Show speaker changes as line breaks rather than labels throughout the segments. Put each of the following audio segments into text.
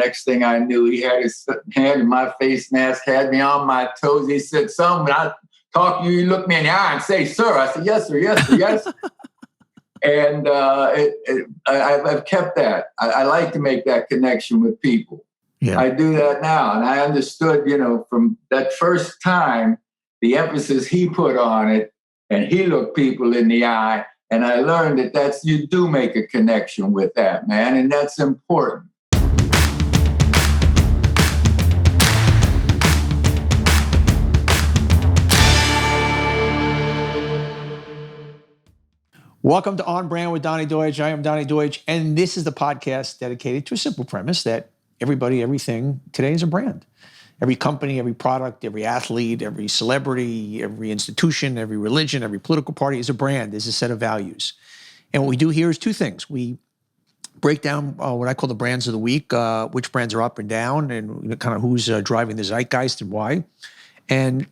Next thing I knew, he had his hand in my face mask, had me on my toes. He said, "Son, when I talk to you, you look me in the eye and say, 'Sir.'" I said, "Yes, sir, yes, sir, yes." And I've kept that. I like to make that connection with people. Yeah. I do that now. And I understood, from that first time, the emphasis he put on it, and he looked people in the eye. And I learned that you do make a connection with that, man. And that's important.
Welcome to On Brand with Donny Deutsch. I am Donny Deutsch, and this is the podcast dedicated to a simple premise that everybody, everything today is a brand. Every company, every product, every athlete, every celebrity, every institution, every religion, every political party is a brand, is a set of values. And what we do here is two things. We break down what I call the brands of the week, which brands are up and down, and kind of who's driving the zeitgeist and why. And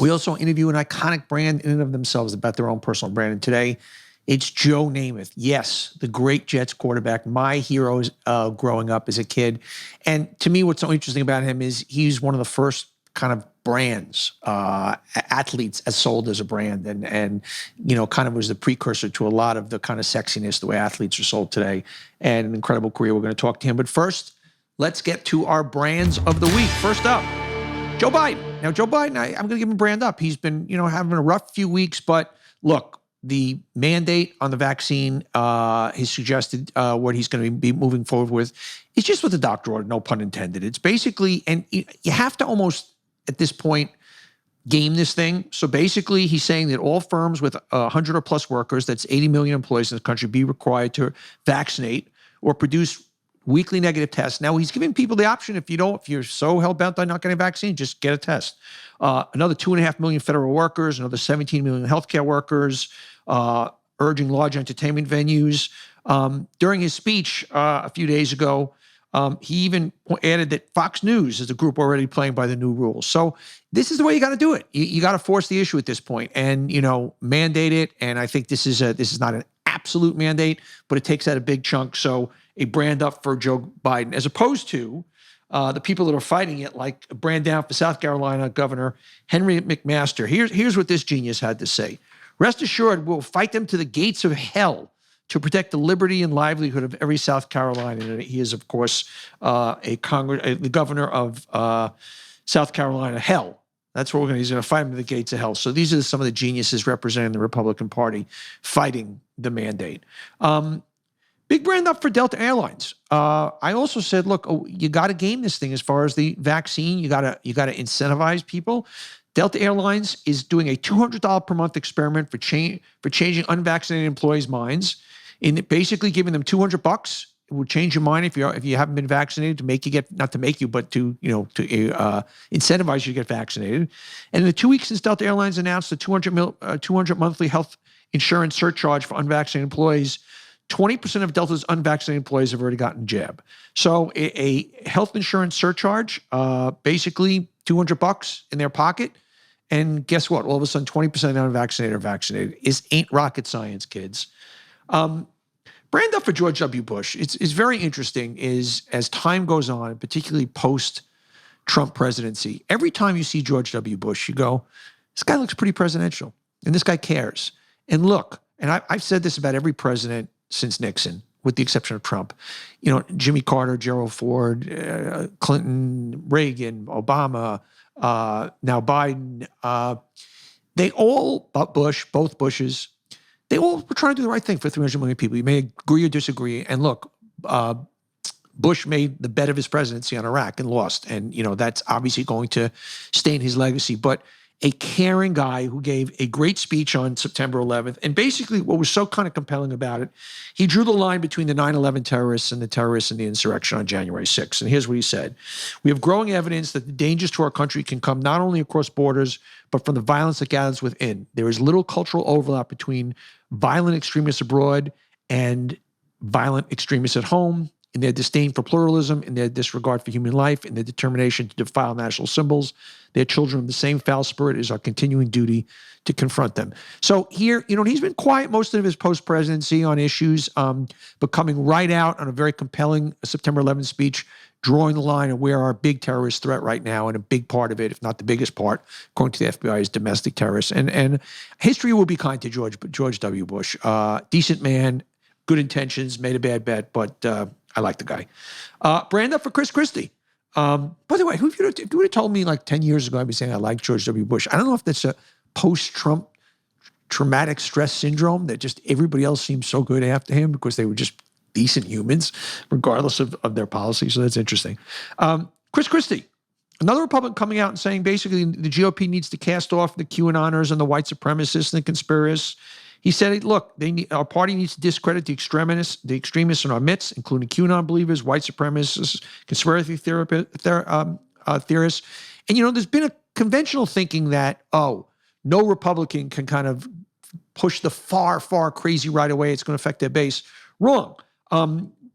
we also interview an iconic brand in and of themselves about their own personal brand. And today, it's Joe Namath. Yes, the great Jets quarterback, my hero growing up as a kid. And to me, what's so interesting about him is he's one of the first kind of brands, athletes as sold as a brand, and kind of was the precursor to a lot of the kind of sexiness, the way athletes are sold today, and an incredible career. We're going to talk to him. But first, let's get to our brands of the week. First up, Joe Biden. Now, Joe Biden, I'm going to give him brand up. He's been, having a rough few weeks, but look, the mandate on the vaccine, he suggested what he's going to be moving forward with is just what the doctor ordered, no pun intended. It's basically, and you have to almost, at this point, game this thing. So basically, he's saying that all firms with 100 or plus workers, that's 80 million employees in the country, be required to vaccinate or produce weekly negative tests. Now, he's giving people the option, if you're so hell-bent on not getting a vaccine, just get a test. Another 2.5 million federal workers, another 17 million healthcare workers, urging large entertainment venues. During his speech a few days ago, he even added that Fox News is a group already playing by the new rules. So this is the way you got to do it. You got to force the issue at this point and, mandate it. And I think this is not an absolute mandate, but it takes out a big chunk. So a brand up for Joe Biden, as opposed to the people that are fighting it, like a brand down for South Carolina Governor Henry McMaster. Here's what this genius had to say. "Rest assured, we'll fight them to the gates of hell to protect the liberty and livelihood of every South Carolinian." And he is, of course, the governor of South Carolina. Hell. That's what he's going to fight them to the gates of hell. So these are some of the geniuses representing the Republican Party fighting the mandate. Big brand up for Delta Airlines. I also said, look, you got to game this thing as far as the vaccine. You got to incentivize people. Delta Airlines is doing a $200 per month experiment for changing unvaccinated employees' minds, in basically giving them $200. It would change your mind if you haven't been vaccinated, to make you get, not to make you, but to incentivize you to get vaccinated. And in the 2 weeks since Delta Airlines announced the $200 monthly health insurance surcharge for unvaccinated employees, 20% of Delta's unvaccinated employees have already gotten jab. So a health insurance surcharge, basically $200 in their pocket. And guess what? All of a sudden, 20% of the unvaccinated are vaccinated. It ain't rocket science, kids. Brand up for George W. Bush. It's very interesting as time goes on, particularly post-Trump presidency, every time you see George W. Bush, you go, this guy looks pretty presidential. And this guy cares. And look, and I've said this about every president since Nixon, with the exception of Trump. Jimmy Carter, Gerald Ford, Clinton, Reagan, Obama, now Biden. They all, both Bushes, they all were trying to do the right thing for 300 million people. You may agree or disagree. And look, Bush made the bet of his presidency on Iraq and lost. And, that's obviously going to stain his legacy. But a caring guy who gave a great speech on September 11th. And basically what was so kind of compelling about it, he drew the line between the 9/11 terrorists and the terrorists in the insurrection on January 6th. And here's what he said. "We have growing evidence that the dangers to our country can come not only across borders, but from the violence that gathers within. There is little cultural overlap between violent extremists abroad and violent extremists at home. in their disdain for pluralism, in their disregard for human life, in their determination to defile national symbols. They're children of the same foul spirit. It is our continuing duty to confront them. So here, he's been quiet most of his post-presidency on issues, but coming right out on a very compelling September 11th speech, drawing the line of where our big terrorist threat right now, and a big part of it, if not the biggest part, according to the FBI, is domestic terrorists. And history will be kind to George W. Bush. Decent man, good intentions, made a bad bet, but I like the guy. Brand up for Christie. By the way, if you would have told me like 10 years ago, I'd be saying I like George W. Bush. I don't know if that's a post-Trump traumatic stress syndrome that just everybody else seems so good after him because they were just decent humans, regardless of their policies. So that's interesting. Christie, another Republican coming out and saying basically the GOP needs to cast off the QAnoners and the white supremacists and the conspiracists. He said, look, our party needs to discredit the extremists in our midst, including QAnon believers, white supremacists, conspiracy theorists. And, there's been a conventional thinking that, no Republican can kind of push the far, far crazy right away. It's going to affect their base. Wrong.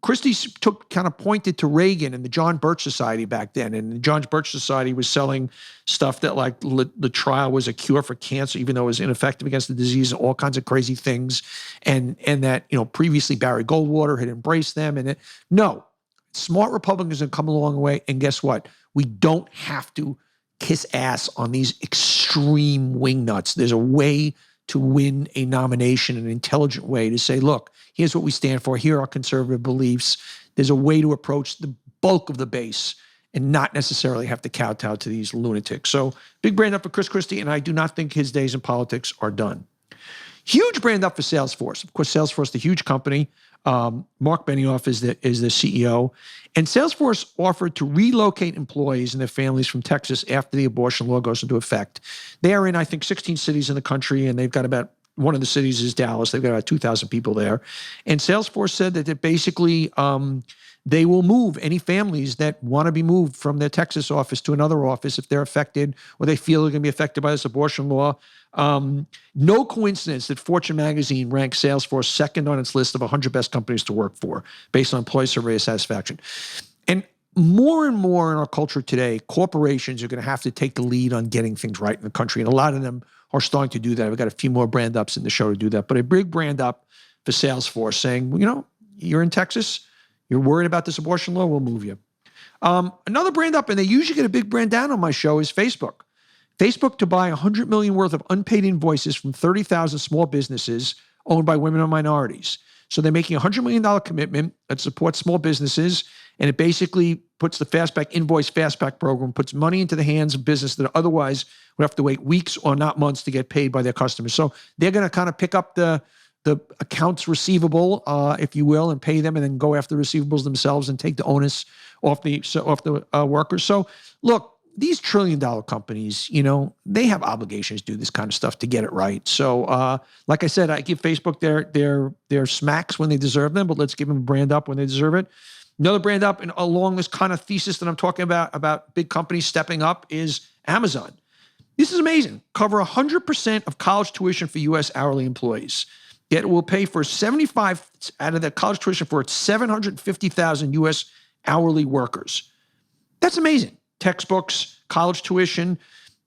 Christie pointed to Reagan and the John Birch Society back then. And the John Birch Society was selling stuff that like the trial was a cure for cancer, even though it was ineffective against the disease and all kinds of crazy things. And that, previously Barry Goldwater had embraced them. And no, smart Republicans have come a long way. And guess what? We don't have to kiss ass on these extreme wingnuts. There's a way to win a nomination, an intelligent way to say, look, here's what we stand for. Here are our conservative beliefs. There's a way to approach the bulk of the base and not necessarily have to kowtow to these lunatics. So big brand up for Christie, and I do not think his days in politics are done. Huge brand up for Salesforce. Of course, Salesforce, the huge company. Mark Benioff is the CEO. And Salesforce offered to relocate employees and their families from Texas after the abortion law goes into effect. They are in, I think, 16 cities in the country, and they've got about, one of the cities is Dallas. They've got about 2,000 people there. And Salesforce said that basically they will move any families that want to be moved from their Texas office to another office if they're affected or they feel they're going to be affected by this abortion law. No coincidence that Fortune magazine ranks Salesforce second on its list of 100 best companies to work for based on employee survey satisfaction. And more in our culture today, corporations are going to have to take the lead on getting things right in the country. And a lot of them are starting to do that. We've got a few more brand ups in the show to do that. But a big brand up for Salesforce saying, you're in Texas, you're worried about this abortion law, we'll move you. Another brand up, and they usually get a big brand down on my show, is Facebook. Facebook to buy $100 million worth of unpaid invoices from 30,000 small businesses owned by women and minorities. So they're making a $100 million commitment that supports small businesses, and it basically puts the Fastback program, puts money into the hands of business that otherwise would have to wait weeks or not months to get paid by their customers. So they're going to kind of pick up the accounts receivable, if you will, and pay them, and then go after the receivables themselves and take the onus off the workers. So look, these trillion-dollar companies, they have obligations to do this kind of stuff to get it right. So, like I said, I give Facebook their smacks when they deserve them, but let's give them a brand up when they deserve it. Another brand up, and along this kind of thesis that I'm talking about big companies stepping up, is Amazon. This is amazing. Cover 100% of college tuition for U.S. hourly employees. Yet it will pay for 75 out of the college tuition for its 750,000 U.S. hourly workers. That's amazing. Textbooks, college tuition.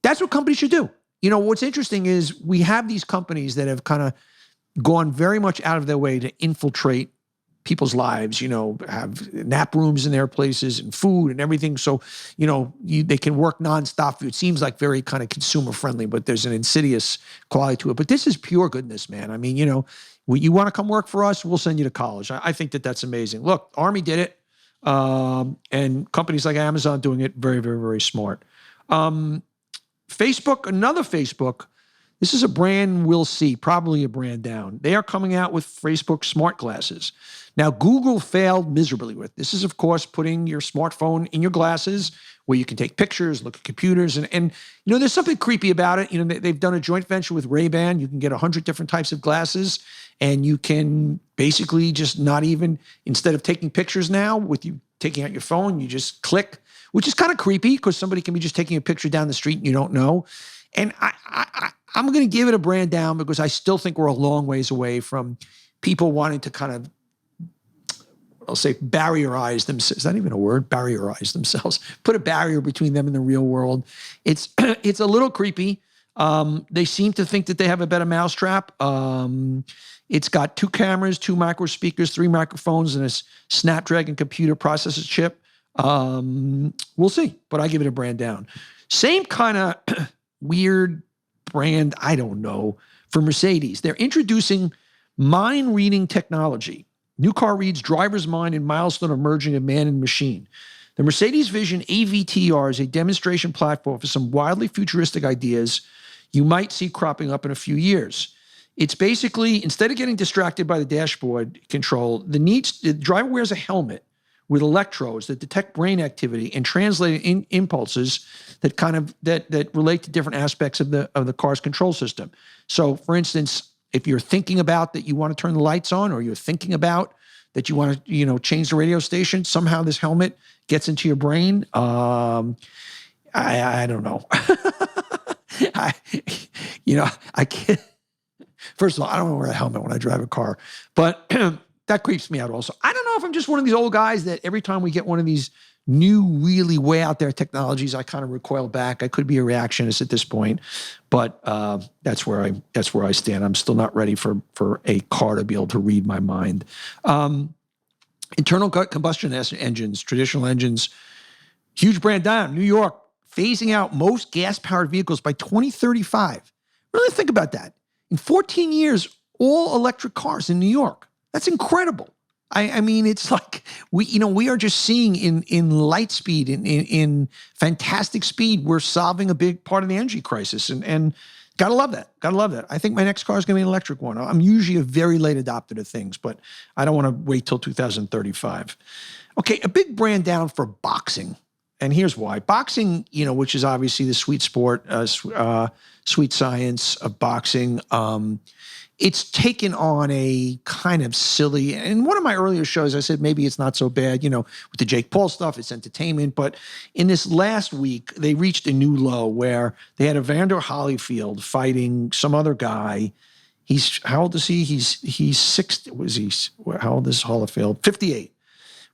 That's what companies should do. What's interesting is we have these companies that have kind of gone very much out of their way to infiltrate people's lives, have nap rooms in their places and food and everything. So, they can work nonstop. It seems like very kind of consumer friendly, but there's an insidious quality to it. But this is pure goodness, man. I mean, you want to come work for us, we'll send you to college. I think that's amazing. Look, Army did it. And companies like Amazon doing it very, very, very smart. Facebook, another Facebook, this is a brand we'll see, probably a brand down. They are coming out with Facebook smart glasses. Now, Google failed miserably with this. Is, of course, putting your smartphone in your glasses where you can take pictures, look at computers, and there's something creepy about it. They've done a joint venture with Ray-Ban. You can get 100 different types of glasses, and you can basically just not even, instead of taking pictures now with you taking out your phone, you just click, which is kind of creepy because somebody can be just taking a picture down the street and you don't know. And I'm going to give it a brand down because I still think we're a long ways away from people wanting to kind of I'll say barrierize themselves. Is that even a word? Barrierize themselves. Put a barrier between them and the real world. It's it's a little creepy. They seem to think that they have a better mousetrap. It's got 2 cameras, 2 micro speakers, 3 microphones, and a Snapdragon computer processor chip. We'll see, but I give it a brand down. Same kind of weird brand, I don't know, for Mercedes. They're introducing mind reading technology. New car reads driver's mind and milestone of merging of man and machine. The Mercedes Vision AVTR is a demonstration platform for some wildly futuristic ideas you might see cropping up in a few years. It's basically, instead of getting distracted by the dashboard control, the driver wears a helmet with electrodes that detect brain activity and translate impulses that that relate to different aspects of the car's control system. So, for instance, if you're thinking about that you want to turn the lights on, or you're thinking about that you want to, change the radio station, somehow this helmet gets into your brain. I don't know. I can't. First of all, I don't wear a helmet when I drive a car, but that creeps me out also. I don't know if I'm just one of these old guys that every time we get one of these new, really way out there technologies, I kind of recoil back. I could be a reactionist at this point, but that's where I stand. I'm still not ready for a car to be able to read my mind. Internal combustion engines, traditional engines, huge brand down. New York phasing out most gas-powered vehicles by 2035. Really think about that. In 14 years, all electric cars in New York. That's incredible. I mean, it's like we are just seeing in light speed, in fantastic speed, we're solving a big part of the energy crisis, and gotta love that. Gotta love that. I think my next car is gonna be an electric one. I'm usually a very late adopter to things, but I don't want to wait till 2035. Okay, a big brand down for boxing. And here's why. Boxing, which is obviously the sweet sport, sweet science of boxing, it's taken on a kind of silly, in one of my earlier shows, I said maybe it's not so bad, with the Jake Paul stuff, it's entertainment. But in this last week, they reached a new low where they had Evander Holyfield fighting some other guy. How old is he? He's 60. How old is Holyfield? 58.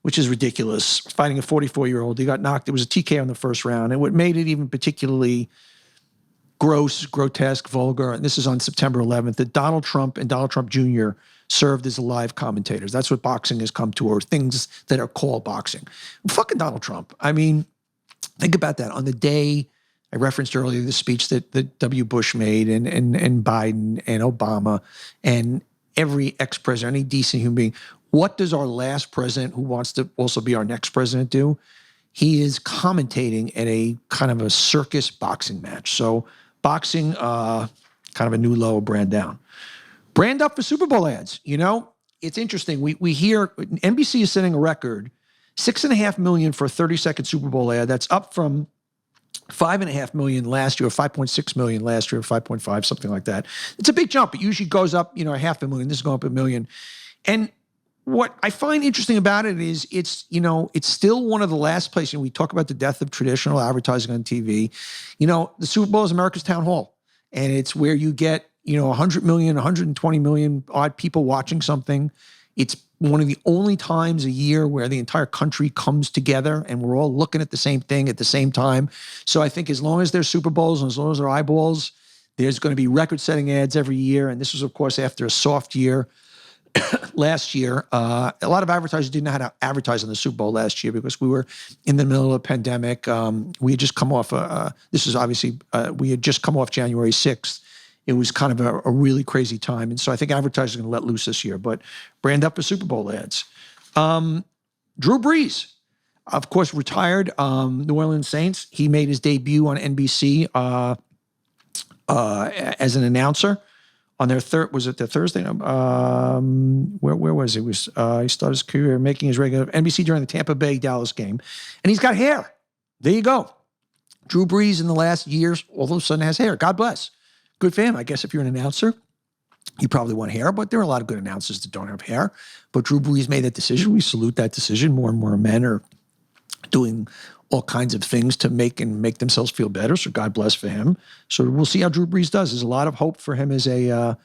Which is ridiculous, fighting a 44-year-old. He got knocked. It was a TK on the first round. And what made it even particularly gross, grotesque, vulgar, and this is on September 11th, that Donald Trump and Donald Trump Jr. served as live commentators. That's what boxing has come to, or things that are called boxing. Fucking Donald Trump. I mean, think about that. On the day, I referenced earlier the speech that W. Bush made, and Biden and Obama, and every ex-president, any decent human being. What does our last president, who wants to also be our next president, do? He is commentating at a kind of a circus boxing match. So boxing, kind of a new low, brand down. Brand up for Super Bowl ads. It's interesting. We hear NBC is setting a record, $6.5 million for a 30-second Super Bowl ad. That's up from $5.5 million last year, or $5.6 million last year, or 5.5, something like that. It's a big jump. It usually goes up, $500,000. This is going up $1 million. And what I find interesting about it is it's still one of the last places, we talk about the death of traditional advertising on TV. The Super Bowl is America's town hall, and it's where you get, 100 million, 120 million odd people watching something. It's one of the only times a year where the entire country comes together and we're all looking at the same thing at the same time. So I think as long as there's Super Bowls and as long as there are eyeballs, there's going to be record-setting ads every year. And this was, of course, after a soft year. Last year, a lot of advertisers didn't know how to advertise on the Super Bowl last year because we were in the middle of a pandemic. We had just come off, we had just come off January 6th. It was kind of a really crazy time. And so I think advertisers are going to let loose this year, but brand up for Super Bowl ads. Drew Brees, of course, retired New Orleans Saints. He made his debut on NBC as an announcer. On their was it the Thursday? Where was it? He started his career making his regular NBC during the Tampa Bay Dallas game, and he's got hair. There you go. Drew Brees in the last years all of a sudden has hair. God bless. Good for him. I guess if you're an announcer, you probably want hair, but there are a lot of good announcers that don't have hair. But Drew Brees made that decision. We salute that decision. More and more men are doing all kinds of things to make themselves feel better. So God bless for him. So we'll see how Drew Brees does. There's a lot of hope for him as a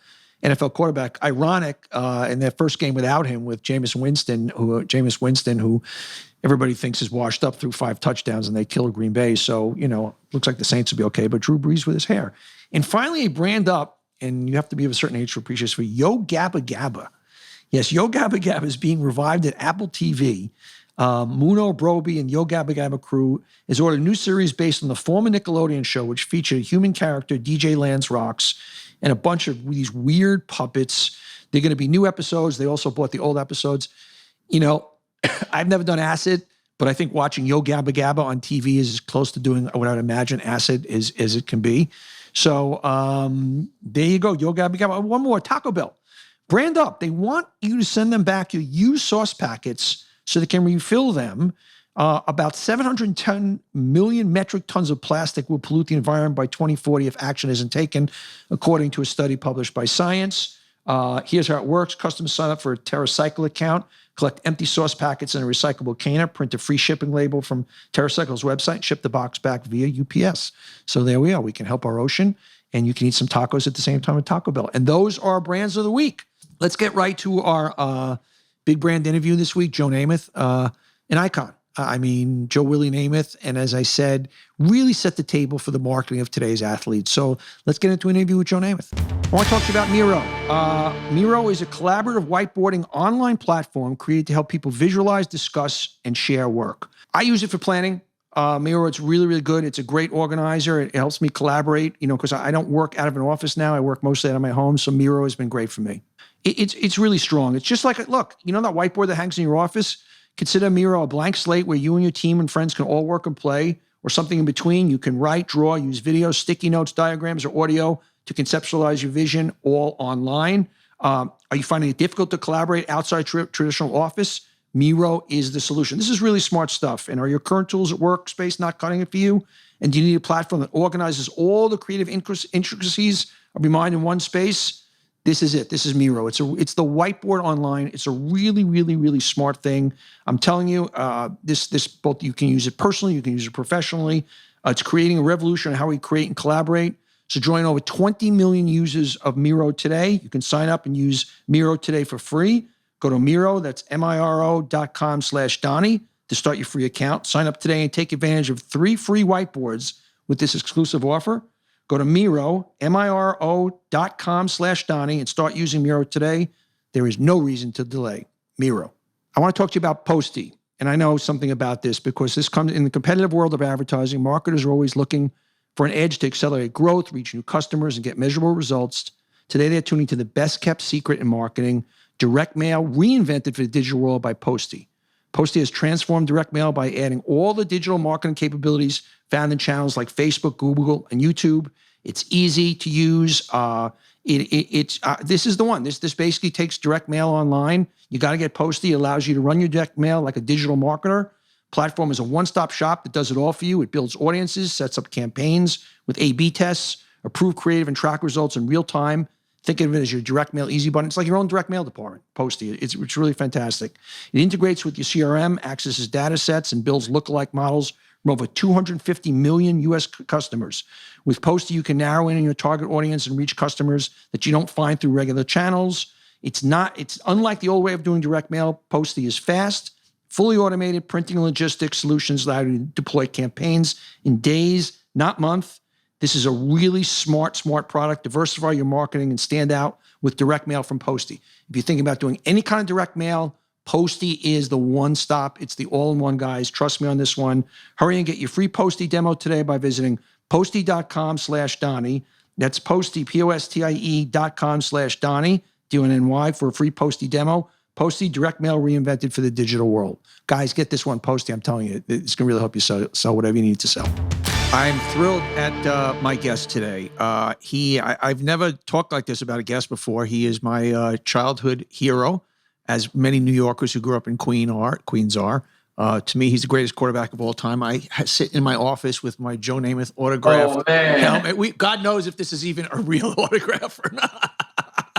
NFL quarterback. Ironic, in their first game without him, with Jameis Winston, who everybody thinks is washed up through 5 touchdowns, and they killed Green Bay. So, looks like the Saints will be okay, but Drew Brees with his hair. And finally, a brand up, and you have to be of a certain age to appreciate this, for Yo Gabba Gabba. Yes, Yo Gabba Gabba is being revived at Apple TV. Muno Broby and Yo Gabba Gabba crew has ordered a new series based on the former Nickelodeon show, which featured a human character, DJ Lance Rocks, and a bunch of these weird puppets. They're going to be new episodes. They also bought the old episodes. I've never done acid, but I think watching Yo Gabba Gabba on TV is as close to doing what I'd imagine acid is as it can be. So there you go, Yo Gabba Gabba. One more, Taco Bell. Brand up. They want you to send them back your used sauce packets so they can refill them. About 710 million metric tons of plastic will pollute the environment by 2040 if action isn't taken, according to a study published by Science. Here's how it works. Customers sign up for a TerraCycle account, collect empty sauce packets in a recyclable container, print a free shipping label from TerraCycle's website, and ship the box back via UPS. So there we are. We can help our ocean, and you can eat some tacos at the same time at Taco Bell. And those are our brands of the week. Let's get right to our big brand interview this week. Joe Namath, an icon. Joe Willie Namath, and as I said, really set the table for the marketing of today's athletes. So let's get into an interview with Joe Namath. I want to talk to you about Miro. Miro is a collaborative whiteboarding online platform created to help people visualize, discuss, and share work. I use it for planning. Miro, it's really, really good. It's a great organizer. It helps me collaborate, because I don't work out of an office now. I work mostly out of my home, so Miro has been great for me. It's really strong. It's just like, look, that whiteboard that hangs in your office? Consider Miro a blank slate where you and your team and friends can all work and play, or something in between. You can write, draw, use video, sticky notes, diagrams, or audio to conceptualize your vision, all online. Are you finding it difficult to collaborate outside traditional office? Miro is the solution. This is really smart stuff. And are your current tools at workspace not cutting it for you? And do you need a platform that organizes all the creative intricacies of your mind in one space? This is it. This is Miro. It's the whiteboard online. It's a really, really, really smart thing. I'm telling you, this both you can use it personally, you can use it professionally. It's creating a revolution on how we create and collaborate. So join over 20 million users of Miro today. You can sign up and use Miro today for free. Go to Miro, that's miro.com/Donny to start your free account. Sign up today and take advantage of 3 free whiteboards with this exclusive offer. Go to Miro, miro.com/Donny, and start using Miro today. There is no reason to delay. Miro. I want to talk to you about Posty. And I know something about this because this comes in the competitive world of advertising. Marketers are always looking for an edge to accelerate growth, reach new customers, and get measurable results. Today, they're tuning to the best-kept secret in marketing, direct mail reinvented for the digital world by Posty. Posty has transformed direct mail by adding all the digital marketing capabilities found in channels like Facebook, Google, and YouTube. It's easy to use. This is the one. This basically takes direct mail online. You got to get Posty. It allows you to run your direct mail like a digital marketer. Platform is a one-stop shop that does it all for you. It builds audiences, sets up campaigns with A/B tests, approve creative and track results in real time. Think of it as your direct mail easy button. It's like your own direct mail department, Posty. It's really fantastic. It integrates with your CRM, accesses data sets, and builds lookalike models from over 250 million U.S. customers. With Posty, you can narrow in on your target audience and reach customers that you don't find through regular channels. It's unlike the old way of doing direct mail. Posty is fast, fully automated printing and logistics solutions allow you to deploy campaigns in days, not months. This is a really smart product. Diversify your marketing and stand out with direct mail from Posty. If you're thinking about doing any kind of direct mail, Posty is the one stop. It's the all-in-one, guys. Trust me on this one. Hurry and get your free Posty demo today by visiting posty.com/Donny. That's Posty, POSTIE.com/Donny, DONNY, for a free Posty demo. Posty, direct mail reinvented for the digital world. Guys, get this one, Posty. I'm telling you, it's going to really help you sell whatever you need to sell. I'm thrilled at my guest today. I've never talked like this about a guest before. He is my childhood hero, as many New Yorkers who grew up in Queens are. To me, he's the greatest quarterback of all time. I sit in my office with my Joe Namath autographed helmet. God knows if this is even a real autograph or not.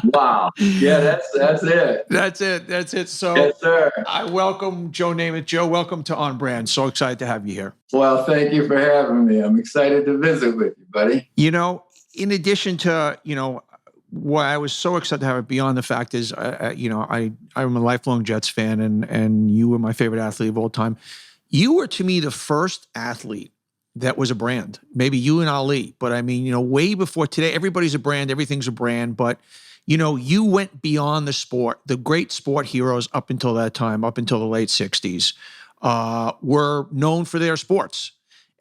Wow. Yeah, that's it.
That's it. So
yes, sir.
I welcome Joe Namath. Joe, welcome to On Brand. So excited to have you here.
Well, thank you for having me. I'm excited to visit with you, buddy.
In addition to, why I was so excited to have it beyond the fact is, I'm a lifelong Jets fan, and you were my favorite athlete of all time. You were, to me, the first athlete that was a brand. Maybe you and Ali, but I mean, way before today, everybody's a brand, everything's a brand, but you went beyond the sport. The great sport heroes up until that time, up until the late 60s, were known for their sports.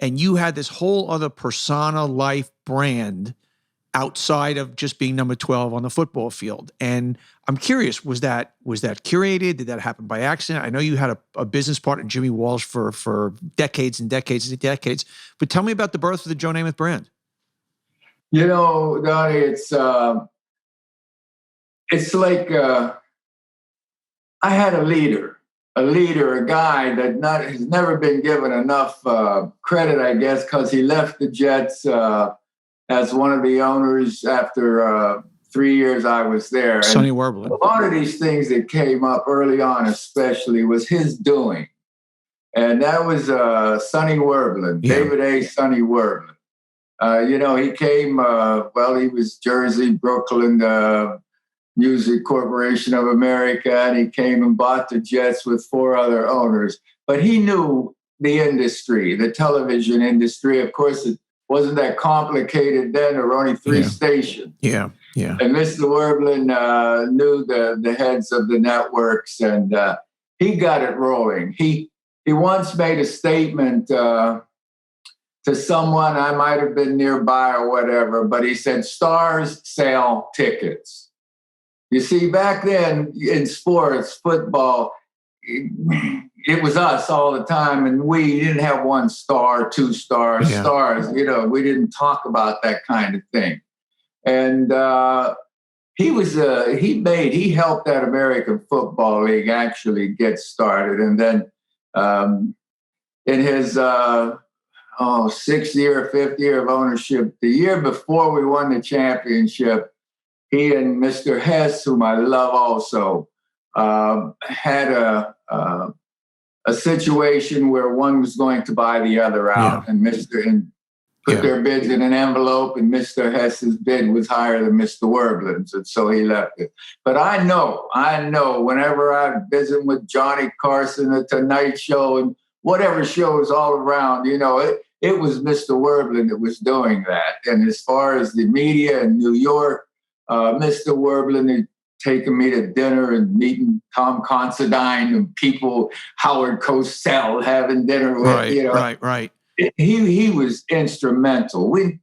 And you had this whole other persona, life, brand outside of just being number 12 on the football field. And I'm curious, was that curated? Did that happen by accident? I know you had a business partner, Jimmy Walsh, for decades and decades and decades. But tell me about the birth of the Joe Namath brand.
Donnie, it's like I had a leader, a guy that has never been given enough credit, I guess, because he left the Jets as one of the owners after 3 years I was there.
Sonny Werblin.
A lot of these things that came up early on, especially, was his doing. And that was Sonny Werblin,
Yeah.
David A. Sonny Werblin. He came, he was Jersey, Brooklyn, Music Corporation of America, and he came and bought the Jets with 4 other owners. But he knew the industry, the television industry. Of course, it wasn't that complicated then. There were only 3 stations.
Yeah.
And Mr. Werblin knew the heads of the networks, and he got it rolling. He once made a statement to someone, I might have been nearby or whatever, but he said, "Stars sell tickets." You see, back then in sports, football, it was us all the time, and we didn't have 1 star, 2 stars, stars. We didn't talk about that kind of thing. And he helped that American Football League actually get started. And then in his 6th year, 5th year of ownership, the year before we won the championship, he and Mr. Hess, whom I love also, had a situation where one was going to buy the other out, and put their bids in an envelope, and Mr. Hess's bid was higher than Mr. Werblin's, and so he left it. But I know, whenever I visit with Johnny Carson, The Tonight Show, and whatever shows all around, it was Mr. Werblin that was doing that. And as far as the media in New York, Mr. Werblin had taken me to dinner and meeting Tom Considine and people, Howard Cosell having dinner with,
Right.
He was instrumental. We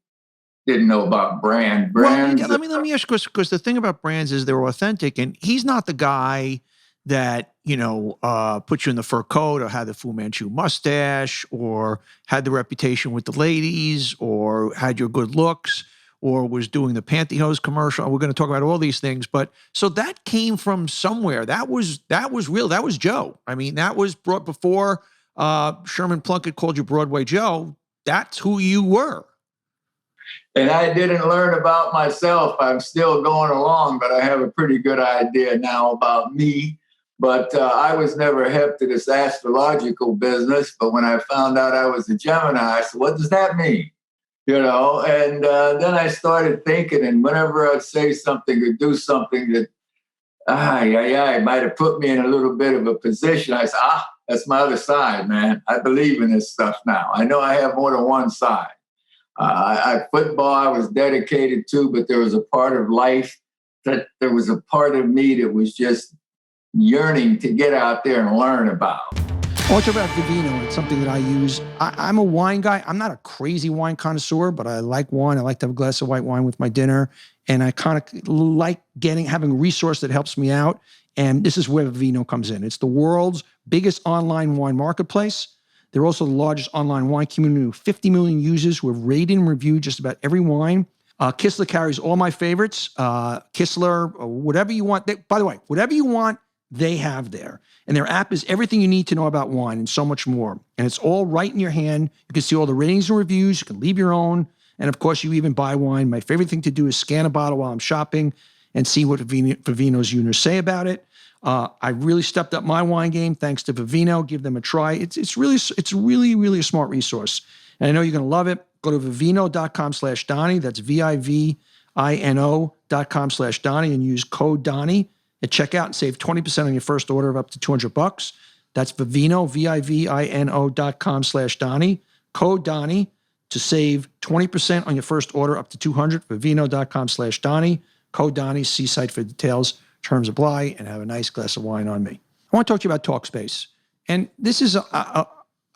didn't know about brands.
Well, let me ask you, because the thing about brands is they're authentic, and he's not the guy that, put you in the fur coat or had the Fu Manchu mustache or had the reputation with the ladies or had your good looks or was doing the pantyhose commercial. We're going to talk about all these things, but so that came from somewhere. That was real. That was Joe. I mean, that was brought before Sherman Plunkett called you Broadway Joe. That's who you were.
And I didn't learn about myself. I'm still going along, but I have a pretty good idea now about me. But I was never hip to this astrological business. But when I found out I was a Gemini, I said, what does that mean? And then I started thinking, and whenever I'd say something or do something that, might have put me in a little bit of a position, I said, that's my other side, man. I believe in this stuff now. I know I have more than one side. Football I was dedicated to, but there was a part of life there was a part of me that was just yearning to get out there and learn about.
I want to talk about Vino. It's something that I use. I'm a wine guy. I'm not a crazy wine connoisseur, but I like wine. I like to have a glass of white wine with my dinner. And I kind of like having a resource that helps me out. And this is where Vino comes in. It's the world's biggest online wine marketplace. They're also the largest online wine community with 50 million users who have rated and reviewed just about every wine. Kistler carries all my favorites. Kistler, whatever you want. By the way, whatever you want, they have there. And their app is everything you need to know about wine and so much more. And it's all right in your hand. You can see all the ratings and reviews. You can leave your own. And of course, you even buy wine. My favorite thing to do is scan a bottle while I'm shopping and see what Vivino's users say about it. I really stepped up my wine game thanks to Vivino. Give them a try. It's really a smart resource. And I know you're going to love it. Go to vivino.com/Donny. That's Vivino.com/Donny. VinoVino.com/Donny, and use code Donny at checkout and save 20% on your first order of up to $200. That's Vivino, VIVINO.com/Donny. Code Donny to save 20% on your first order up to $200 for Vino.com/Donny. Code Donny, see site for details, terms apply, and have a nice glass of wine on me. I want to talk to you about Talkspace. And this is a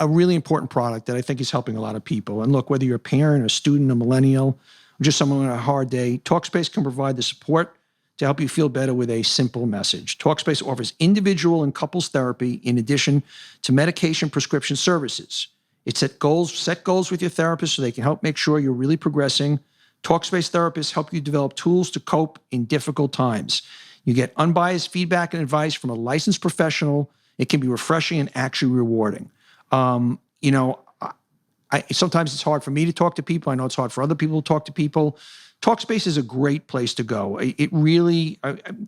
really important product that I think is helping a lot of people. And look, whether you're a parent, a student, a millennial, or just someone on a hard day, Talkspace can provide the support to help you feel better with a simple message. Talkspace offers individual and couples therapy in addition to medication prescription services. It set goals with your therapist so they can help make sure you're really progressing. Talkspace therapists help you develop tools to cope in difficult times. You get unbiased feedback and advice from a licensed professional. It can be refreshing and actually rewarding. Sometimes it's hard for me to talk to people. I know it's hard for other people to talk to people. Talkspace is a great place to go. It really,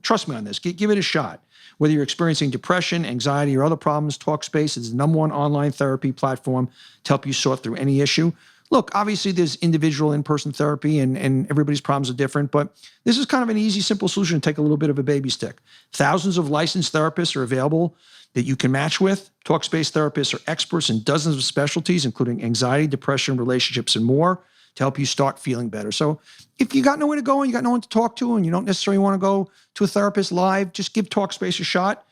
trust me on this, give it a shot. Whether you're experiencing depression, anxiety, or other problems, Talkspace is the #1 online therapy platform to help you sort through any issue. Look, obviously there's individual in-person therapy and everybody's problems are different, but this is kind of an easy, simple solution to take a little bit of a baby step. Thousands of licensed therapists are available that you can match with. Talkspace therapists are experts in dozens of specialties, including anxiety, depression, relationships, and more, to help you start feeling better. So if you got nowhere to go and you got no one to talk to and you don't necessarily want to go to a therapist live, just give Talkspace a shot.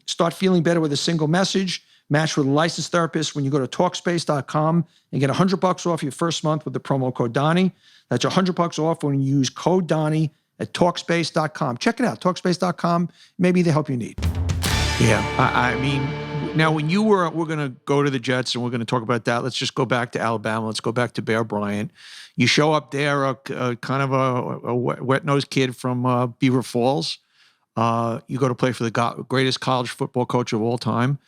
Start feeling better with a single message. Match with a licensed therapist when you go to Talkspace.com and get $100 off your first month with the promo code Donny. That's $100 off when you use code Donny at Talkspace.com. Check it out, Talkspace.com. Maybe the help you need. Yeah, I mean, now when we're going to go to the Jets and we're going to talk about that. Let's just go back to Alabama. Let's go back to Bear Bryant. You show up there, kind of a wet-nosed kid from Beaver Falls. You go to play for the greatest college football coach of all time.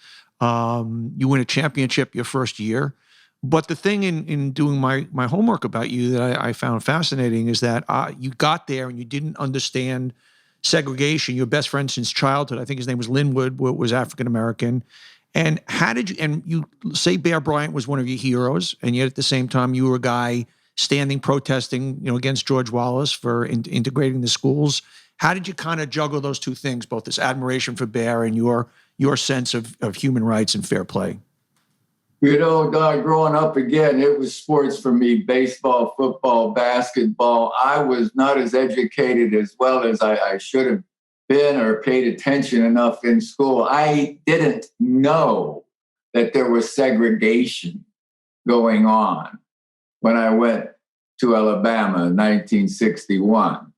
You win a championship your first year. But the thing in doing my homework about you that I found fascinating is that you got there and you didn't understand segregation. Your best friend since childhood, I think his name was Linwood, was African-American. And you say Bear Bryant was one of your heroes, and yet at the same time you were a guy standing, protesting, against George Wallace for integrating the schools. How did you kind of juggle those two things, both this admiration for Bear and your sense of human rights and fair play?
Growing up again, it was sports for me: baseball, football, basketball. I was not as educated as well as I should have been or paid attention enough in school. I didn't know that there was segregation going on when I went to Alabama in 1961.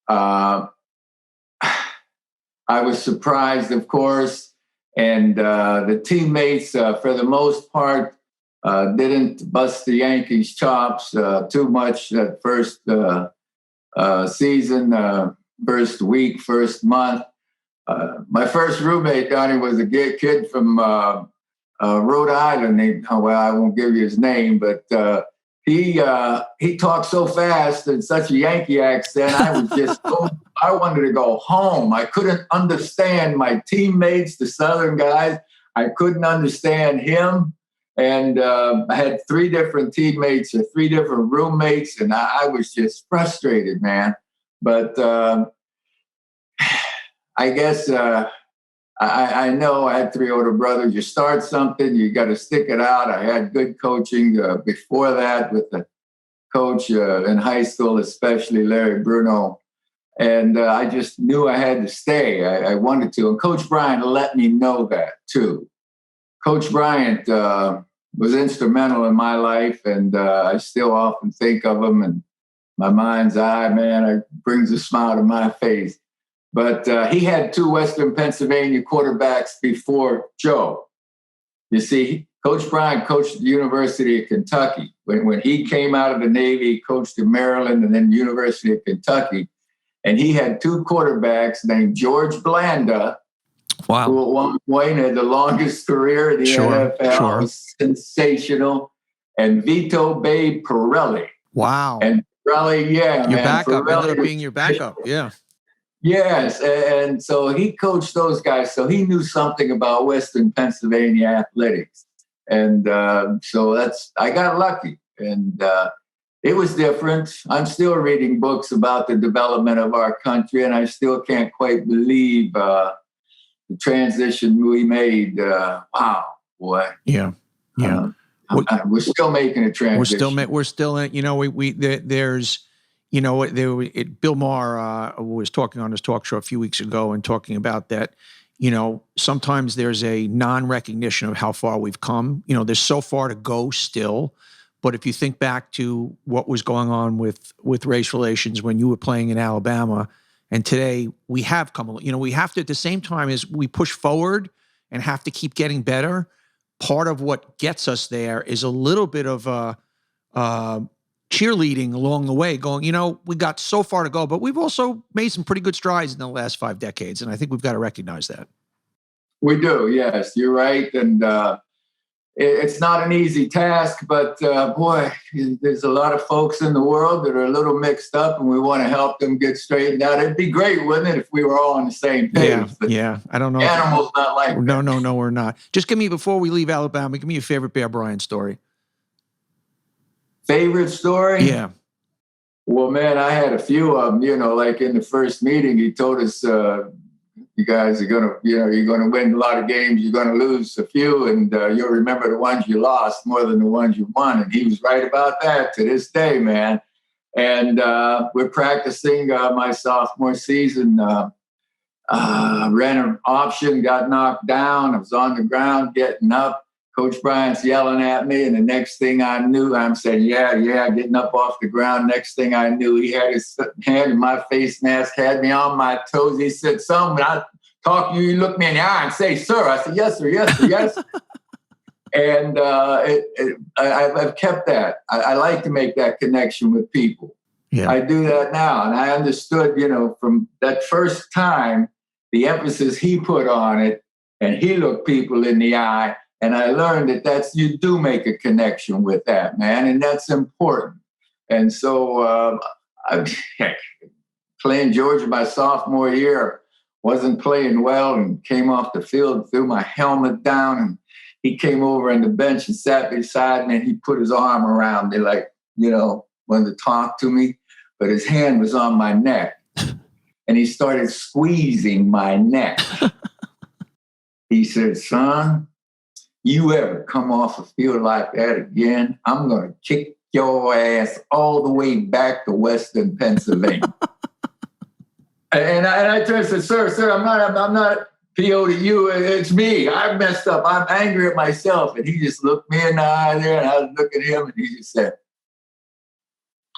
I was surprised, of course. And the teammates, for the most part, didn't bust the Yankees' chops too much that first season, first week, first month. My first roommate, Donny, was a kid from Rhode Island. I won't give you his name, but he talked so fast and such a Yankee accent. I was just I wanted to go home. I couldn't understand my teammates, the Southern guys. I couldn't understand him. And I had 3 different teammates or 3 different roommates, and I was just frustrated, man. But I guess I know I had 3 older brothers. You start something, you got to stick it out. I had good coaching before that with the coach in high school, especially Larry Bruno. And I just knew I had to stay. I wanted to. And Coach Bryant let me know that, too. Coach Bryant was instrumental in my life, and I still often think of him. And my mind's eye, man, it brings a smile to my face. But he had 2 Western Pennsylvania quarterbacks before Joe. You see, Coach Bryant coached at the University of Kentucky. When he came out of the Navy, he coached at Maryland and then University of Kentucky. And he had 2 quarterbacks named George Blanda, who at one point had the longest career in the NFL, was sensational, and Vito Bay Pirelli.
Wow.
And Pirelli,
your backup ended up being your backup, yeah.
Yes, and so he coached those guys, so he knew something about Western Pennsylvania athletics. And so I got lucky. And it was different. I'm still reading books about the development of our country, and I still can't quite believe the transition we made. Wow, boy.
Yeah.
We're still making a transition.
We're still in, there's, Bill Maher was talking on his talk show a few weeks ago and talking about that, sometimes there's a non-recognition of how far we've come. There's so far to go still. But if you think back to what was going on with race relations when you were playing in Alabama, and today we have come, we have to, at the same time as we push forward and have to keep getting better, part of what gets us there is a little bit of cheerleading along the way, going, we got so far to go, but we've also made some pretty good strides in the last 5 decades. And I think we've got to recognize that.
We do. Yes, you're right. And it's not an easy task, but boy, there's a lot of folks in the world that are a little mixed up, and we want to help them get straightened out. It'd be great, wouldn't it, if we were all on the same page?
Yeah. I don't know.
Animals not like that.
No, we're not. Just give me, before we leave Alabama, give me your favorite Bear Bryant story.
Favorite story?
Yeah.
Well, man, I had a few of them. Like in the first meeting, he told us, you guys are going to, you're going to win a lot of games. You're going to lose a few, and you'll remember the ones you lost more than the ones you won. And he was right about that to this day, man. And we're practicing my sophomore season. Ran an option, got knocked down. I was on the ground getting up. Coach Bryant's yelling at me. And the next thing I knew, I'm saying, yeah, getting up off the ground. Next thing I knew, he had his hand in my face mask, had me on my toes. He said, "Son, when I talk to you, you look me in the eye and say, 'Sir.'" I said, "Yes, sir, yes, sir, yes." And I've kept that. I like to make that connection with people. Yeah. I do that now. And I understood, from that first time, the emphasis he put on it, and he looked people in the eye. And I learned that you do make a connection with that, man. And that's important. And so playing Georgia my sophomore year, wasn't playing well and came off the field, threw my helmet down, and he came over on the bench and sat beside me, and he put his arm around me like, wanted to talk to me, but his hand was on my neck. And he started squeezing my neck. He said, "Son, you ever come off a field like that again, I'm going to kick your ass all the way back to Western Pennsylvania." and I turned and said, Sir, I'm not PO to you. It's me. I messed up. I'm angry at myself. And he just looked me in the eye there, and I looked at him, and he just said,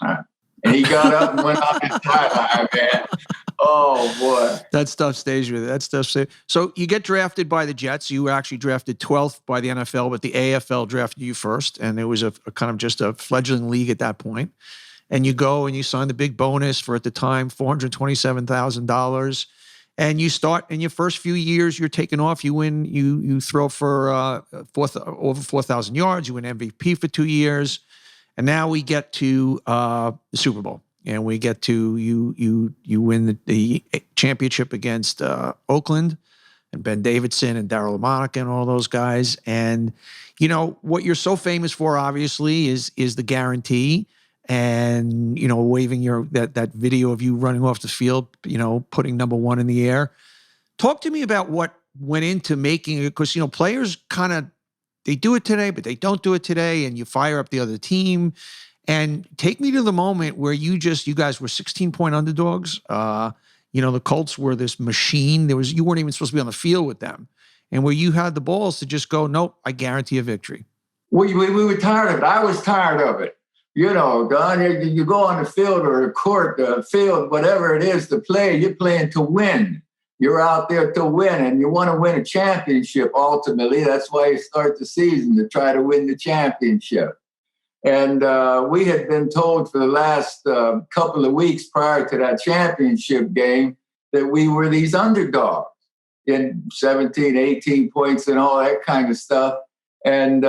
"All right." And he got up and went off his sideline, man. Oh, boy.
That stuff stays with you. So you get drafted by the Jets. You were actually drafted 12th by the NFL, but the AFL drafted you first. And it was a kind of just a fledgling league at that point. And you go and you sign the big bonus for, at the time, $427,000. And you start in your first few years, you're taking off. You win, you throw for over 4,000 yards. You win MVP for 2 years. And now we get to the Super Bowl. And we get to you win the championship against Oakland and Ben Davidson and Darryl LaMonica and all those guys. And what you're so famous for, obviously, is the guarantee, and waving that video of you running off the field, putting number 1 in the air. Talk to me about what went into making it, because players kind of, they do it today, but they don't do it today, and you fire up the other team. And take me to the moment where you guys were 16-point underdogs. The Colts were this machine. You weren't even supposed to be on the field with them. And where you had the balls to just go, "Nope, I guarantee a victory." We
were tired of it. I was tired of it. Don, you go on the field or the court, the field, whatever it is to play, you're playing to win. You're out there to win, and you want to win a championship ultimately. That's why you start the season, to try to win the championship. And we had been told for the last couple of weeks prior to that championship game that we were these underdogs in 17, 18 points and all that kind of stuff. And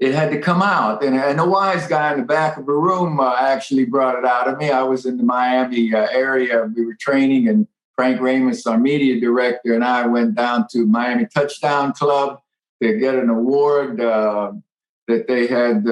it had to come out. And the wise guy in the back of the room actually brought it out of me. I was in the Miami area. We were training, and Frank Ramus, our media director, and I went down to Miami Touchdown Club to get an award. that they had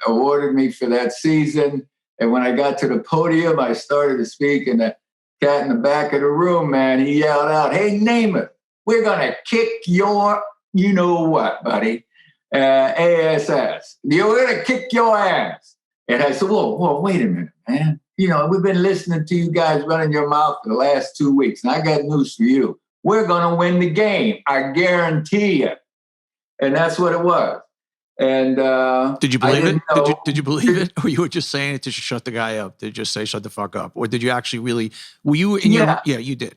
awarded me for that season. And when I got to the podium, I started to speak, and the cat in the back of the room, man, he yelled out, "Hey, Namath, we're going to kick your, you know what, buddy, ASS. We're going to kick your ass." And I said, whoa, wait a minute, man. You know, we've been listening to you guys running your mouth for the last 2 weeks, and I got news for you. We're going to win the game. I guarantee you. And that's what it was. And
did you believe it? Did you believe it? Or you were just saying it to shut the guy up? Did you just say, shut the fuck up? Or did you actually really, were you in your, yeah, you did.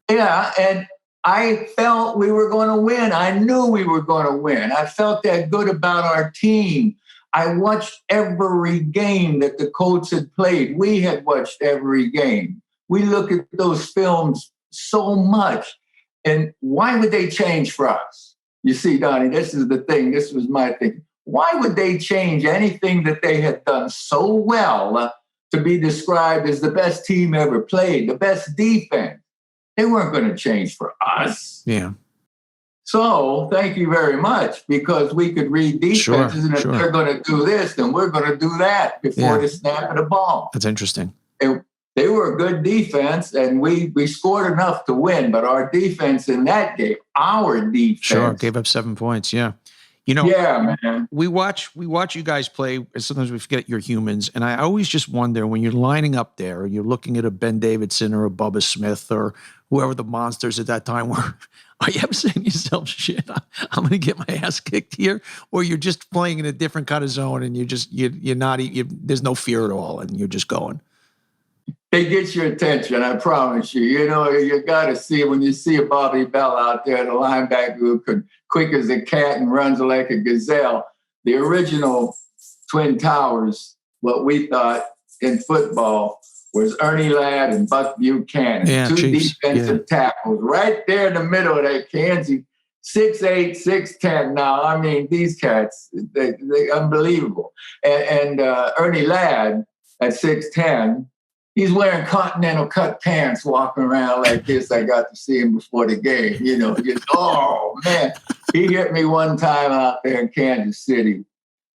Yeah. And I felt we were going to win. I knew we were going to win. I felt that good about our team. I watched every game that the Colts had played. We had watched every game. We look at those films so much. And why would they change for us? You see, Donnie, this is the thing. This was my thing. Why would they change anything that they had done so well to be described as the best team ever played, the best defense? They weren't going to change for us.
Yeah.
So thank you very much, because we could read defenses, and if they're going to do this, then we're going to do that before the snap of the ball.
That's interesting.
And they were a good defense, and we scored enough to win, but our defense in that game,
gave up 7 points. Yeah. You know,
man.
We watch you guys play, and sometimes we forget you're humans. And I always just wonder, when you're lining up there, or you're looking at a Ben Davidson or a Bubba Smith or whoever the monsters at that time were, are you ever saying to yourself, shit, I'm going to get my ass kicked here? Or you're just playing in a different kind of zone, and you're not, there's no fear at all, and you're just going?
They get your attention, I promise you. You know, you got to see, when you see a Bobby Bell out there, the linebacker who could quick as a cat and runs like a gazelle. The original Twin Towers, what we thought in football, was Ernie Ladd and Buck Buchanan, two defensive tackles right there in the middle of that Kansas, 6'8", 6'10". Now, I mean, these cats, they unbelievable. And Ernie Ladd at 6'10", he's wearing Continental cut pants, walking around like this. I got to see him before the game. You know, just, oh, man. He hit me one time out there in Kansas City.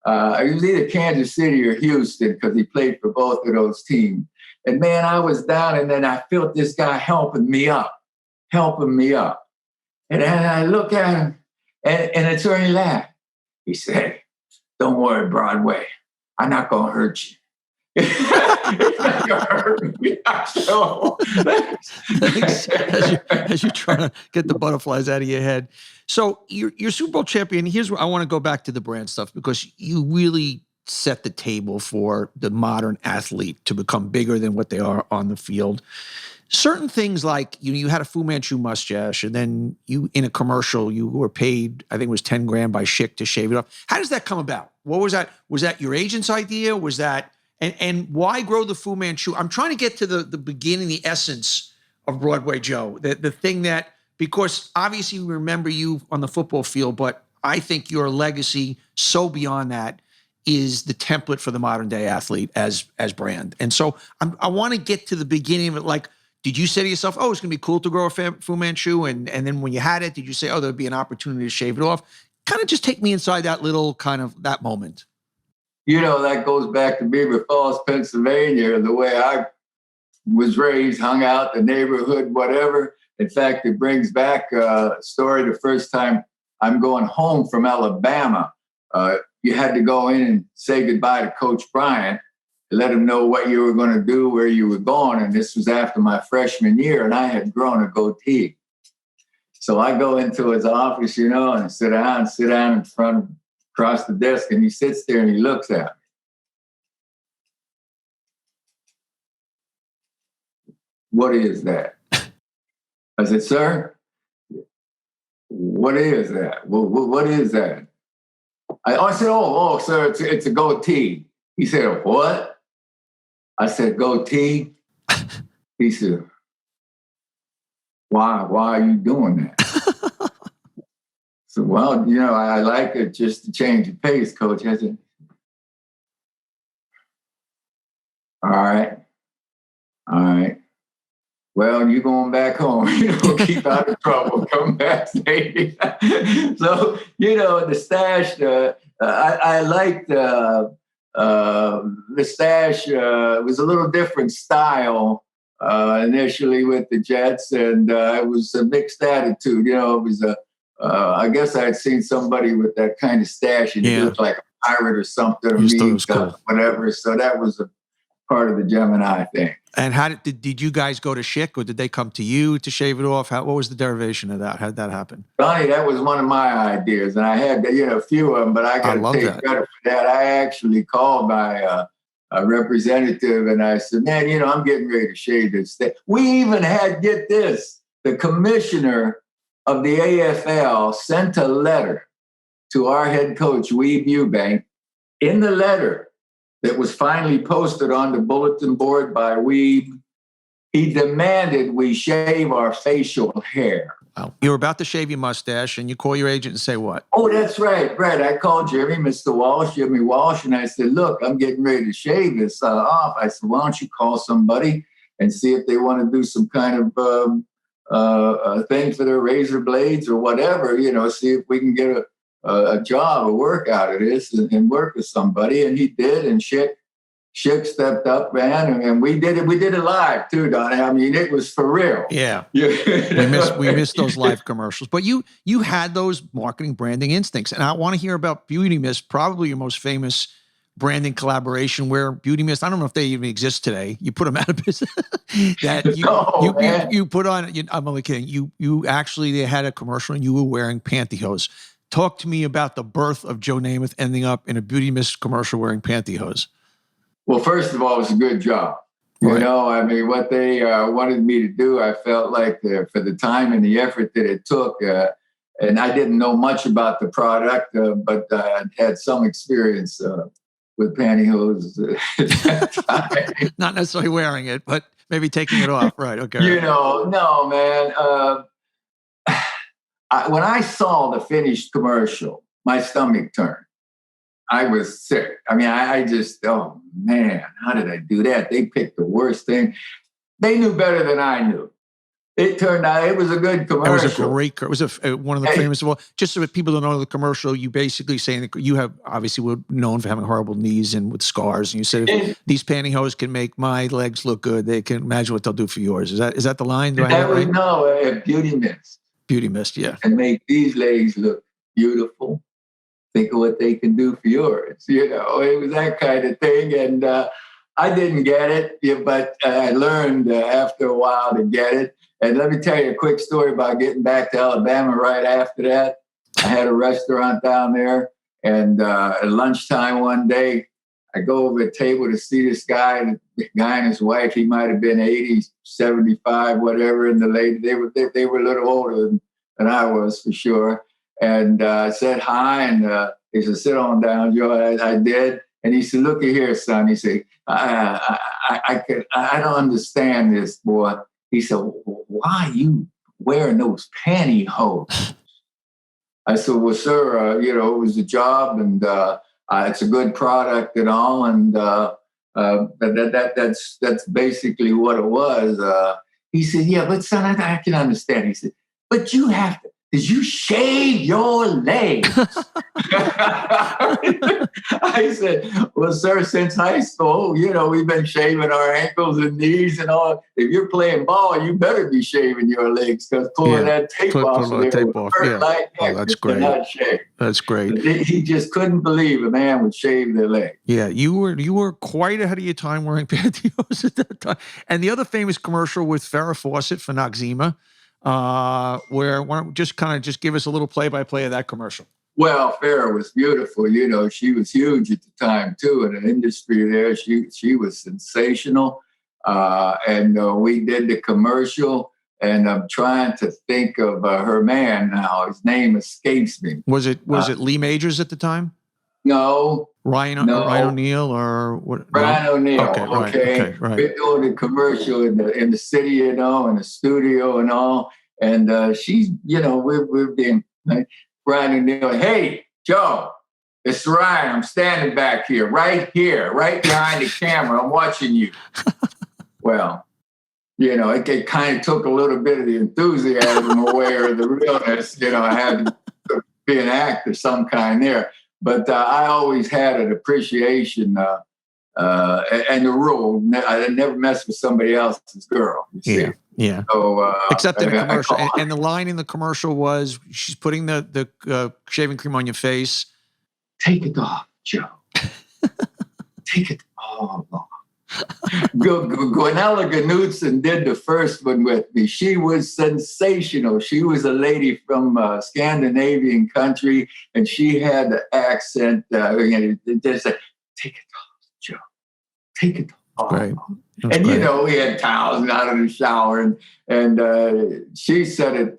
It was either Kansas City or Houston, because he played for both of those teams. And, man, I was down, and then I felt this guy helping me up. And I look at him, and it's Ernie Ladd. He said, "Hey, don't worry, Broadway. I'm not going to hurt you."
as you're trying to get the butterflies out of your head. So you're Super Bowl champion. Here's where I want to go back to the brand stuff, because you really set the table for the modern athlete to become bigger than what they are on the field. Certain things like you had a Fu Manchu mustache, and then you, in a commercial, you were paid, I think it was $10,000 by Schick to shave it off. How does that come about? What was that? Was that your agent's idea? Was that, and why grow the Fu Manchu? I'm trying to get to the beginning, the essence of Broadway Joe, the thing that, because obviously we remember you on the football field, but I think your legacy so beyond that is the template for the modern day athlete as brand. And so I want to get to the beginning of it. Like, did you say to yourself, oh, it's going to be cool to grow a Fu Manchu? And then when you had it, did you say, oh, there'd be an opportunity to shave it off? Kind of just take me inside that little kind of that moment.
You know, that goes back to Beaver Falls, Pennsylvania, the way I was raised, hung out, the neighborhood, whatever. In fact, it brings back a story. The first time I'm going home from Alabama, you had to go in and say goodbye to Coach Bryant, let him know what you were going to do, where you were going. And this was after my freshman year, and I had grown a goatee. So I go into his office, you know, and sit down in front, across the desk, and he sits there and he looks at me. What is that? I said, sir, what is that? What is that? I said, oh, sir, it's a goatee. He said, what? I said, goatee. He said, why are you doing that? So, well, you know, I like it just to change the pace, Coach. I said, all right. Well, you going back home, you know, keep out of trouble, come back. So, you know, the stash, I liked the stash. It was a little different style initially with the Jets, and it was a mixed attitude. It was I guess I had seen somebody with that kind of stash, and he looked like a pirate or something, or
cool.
whatever. So that was a part of the Gemini thing.
And how did you guys go to Schick, or did they come to you to shave it off? What was the derivation of that? How did that happen?
Donnie, that was one of my ideas, and I had a few of them, but I got to take credit for that. I actually called my representative, and I said, "Man, I'm getting ready to shave this thing." We even had, get this, the commissioner of the AFL sent a letter to our head coach, Weeb Eubank. In the letter that was finally posted on the bulletin board by Weeb, he demanded we shave our facial hair.
Wow. You were about to shave your mustache, and you call your agent and say what?
Oh, that's right, Brett. I called Jimmy Walsh, and I said, "Look, I'm getting ready to shave this off." I said, "Why don't you call somebody and see if they want to do some kind of thing for their razor blades or whatever, see if we can get a job, a work out of this and work with somebody." And he did, and Schick stepped up, man, and we did it. We did it live too, Donnie. I mean, it was for real.
Yeah. We missed those live commercials. But you had those marketing branding instincts. And I want to hear about Beauty Mist, probably your most famous branding collaboration, where Beauty Mist, I don't know if they even exist today. You put them out of business. You put on, I'm only kidding. You actually, they had a commercial and you were wearing pantyhose. Talk to me about the birth of Joe Namath ending up in a Beauty Mist commercial wearing pantyhose.
Well, first of all, it was a good job.
Right.
I mean, what they wanted me to do, I felt like for the time and the effort that it took, and I didn't know much about the product, but I had some experience with pantyhose at that time.
Not necessarily wearing it, but maybe taking it off. Right. Okay.
No, man. When I saw the finished commercial, my stomach turned. I was sick. I mean, I just, oh man, how did I do that? They picked the worst thing. They knew better than I knew. It turned out it was a good commercial.
It was a great, it was one of the famous, well, just so that people don't know the commercial, you basically saying that you have, obviously were known for having horrible knees and with scars. And you said, if these pantyhose can make my legs look good, they can imagine what they'll do for yours. Is that the line? Do I have that right?
No, Beauty Mist.
Beauty Mist, yeah.
And make these legs look beautiful. Think of what they can do for yours. It was that kind of thing. And I didn't get it, but I learned after a while to get it. And let me tell you a quick story about getting back to Alabama right after that. I had a restaurant down there, and at lunchtime one day, I go over the table to see this guy, and the guy and his wife. He might have been 80, 75, whatever. And the lady, they were a little older than I was for sure. And I said hi, and he said, "Sit on down, Joe." I did, and he said, "Look at here, son." He said, "I don't understand this, boy." He said, "Why are you wearing those pantyhose?" I said, "Well, sir, it was a job, and it's a good product and all, and that's basically what it was." He said, "Yeah, but son, I can understand." He said, "But you have to. Did you shave your legs?" I said, "Well, sir, since high school, we've been shaving our ankles and knees and all. If you're playing ball, you better be shaving your legs, because pulling that tape off.
Yeah.
Like
that's great. That's great.
He just couldn't believe a man would shave their legs.
Yeah, you were quite ahead of your time wearing pantyhose at that time. And the other famous commercial with Farrah Fawcett for Noxzema, where why don't just give us a little play-by-play of that commercial.
Well, Farrah was beautiful. She was huge at the time too in the industry there. She was sensational. And we did the commercial, and I'm trying to think of her man now. His name escapes me.
Was it Lee Majors at the time?
No.
Ryan O'Neal or what?
Ryan O'Neal.
Okay. Right.
We're doing the commercial in the city, in the studio and all. And she's, we're being like, Ryan O'Neal, "Hey, Joe, it's Ryan. I'm standing back here, right behind the camera. I'm watching you." Well, it kind of took a little bit of the enthusiasm away or the realness. I had to be an actor some kind there. But I always had an appreciation and the rule, I never mess with somebody else's girl. You see?
Yeah.
So,
except in a commercial. And the line in the commercial was, she's putting the shaving cream on your face.
Take it off, Joe. Take it off. Gwenella Knudsen did the first one with me. She was sensational. She was a lady from Scandinavian country, and she had the accent. Just said, take it off, Joe. Take it off.
Great.
And
great.
We had towels out of the shower, and she said it.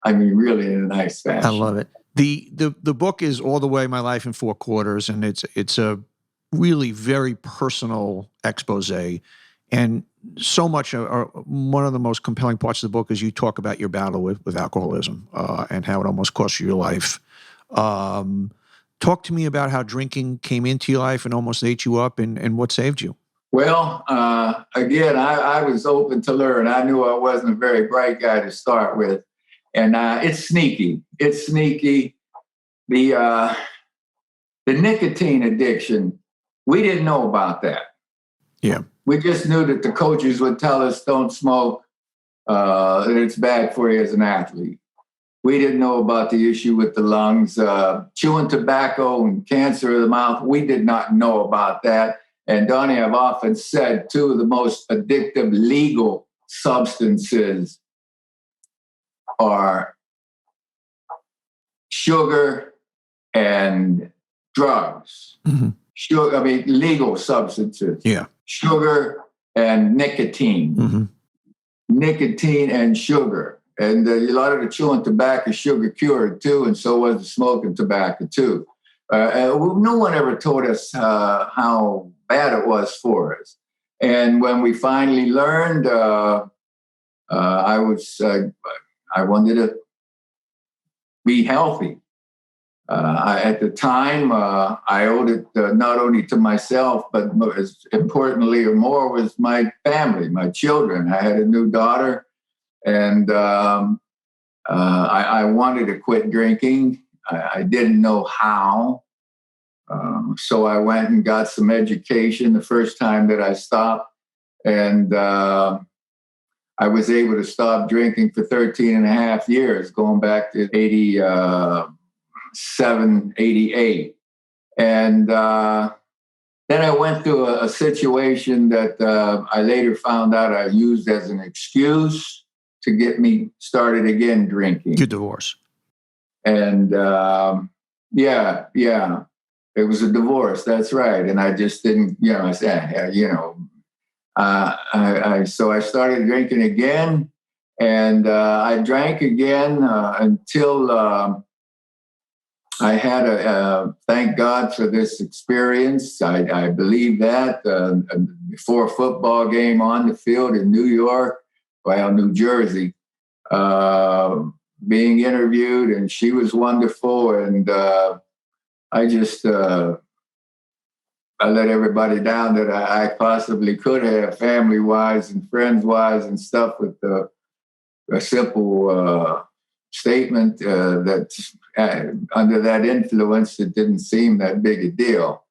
Really in a nice fashion.
I love it. The book is All the Way: My Life in 4 Quarters, and it's a really very personal expose. And so much, one of the most compelling parts of the book is you talk about your battle with alcoholism and how it almost cost you your life. Talk to me about how drinking came into your life and almost ate you up, and what saved you.
Well, again, I was open to learn. I knew I wasn't a very bright guy to start with. And it's sneaky. It's sneaky. The nicotine addiction, we didn't know about that.
Yeah.
We just knew that the coaches would tell us don't smoke, that it's bad for you as an athlete. We didn't know about the issue with the lungs, chewing tobacco and cancer of the mouth. We did not know about that. And Donny, I've often said, 2 of the most addictive legal substances are sugar and drugs.
Mm-hmm.
Legal substances.
Yeah.
Sugar and nicotine.
Mm-hmm.
Nicotine and sugar. And a lot of the chewing tobacco is sugar cured too, and so was the smoking tobacco too. No one ever told us how bad it was for us. And when we finally learned, I wanted to be healthy. At the time, I owed it not only to myself, but as importantly or more was my family, my children. I had a new daughter, and I wanted to quit drinking. I didn't know how. So I went and got some education the first time that I stopped. And I was able to stop drinking for 13 and a half years, going back to 87, 88. And then I went through a situation that I later found out I used as an excuse to get me started again drinking.
Your divorce.
And yeah, it was a divorce. That's right. And I just didn't, I said, so I started drinking again, and I drank again until I had thank God for this experience. I believe that before a football game on the field in New Jersey, being interviewed, and she was wonderful. And I just, I let everybody down that I possibly could have, family-wise and friends-wise and stuff, with a simple statement that under that influence, it didn't seem that big a deal.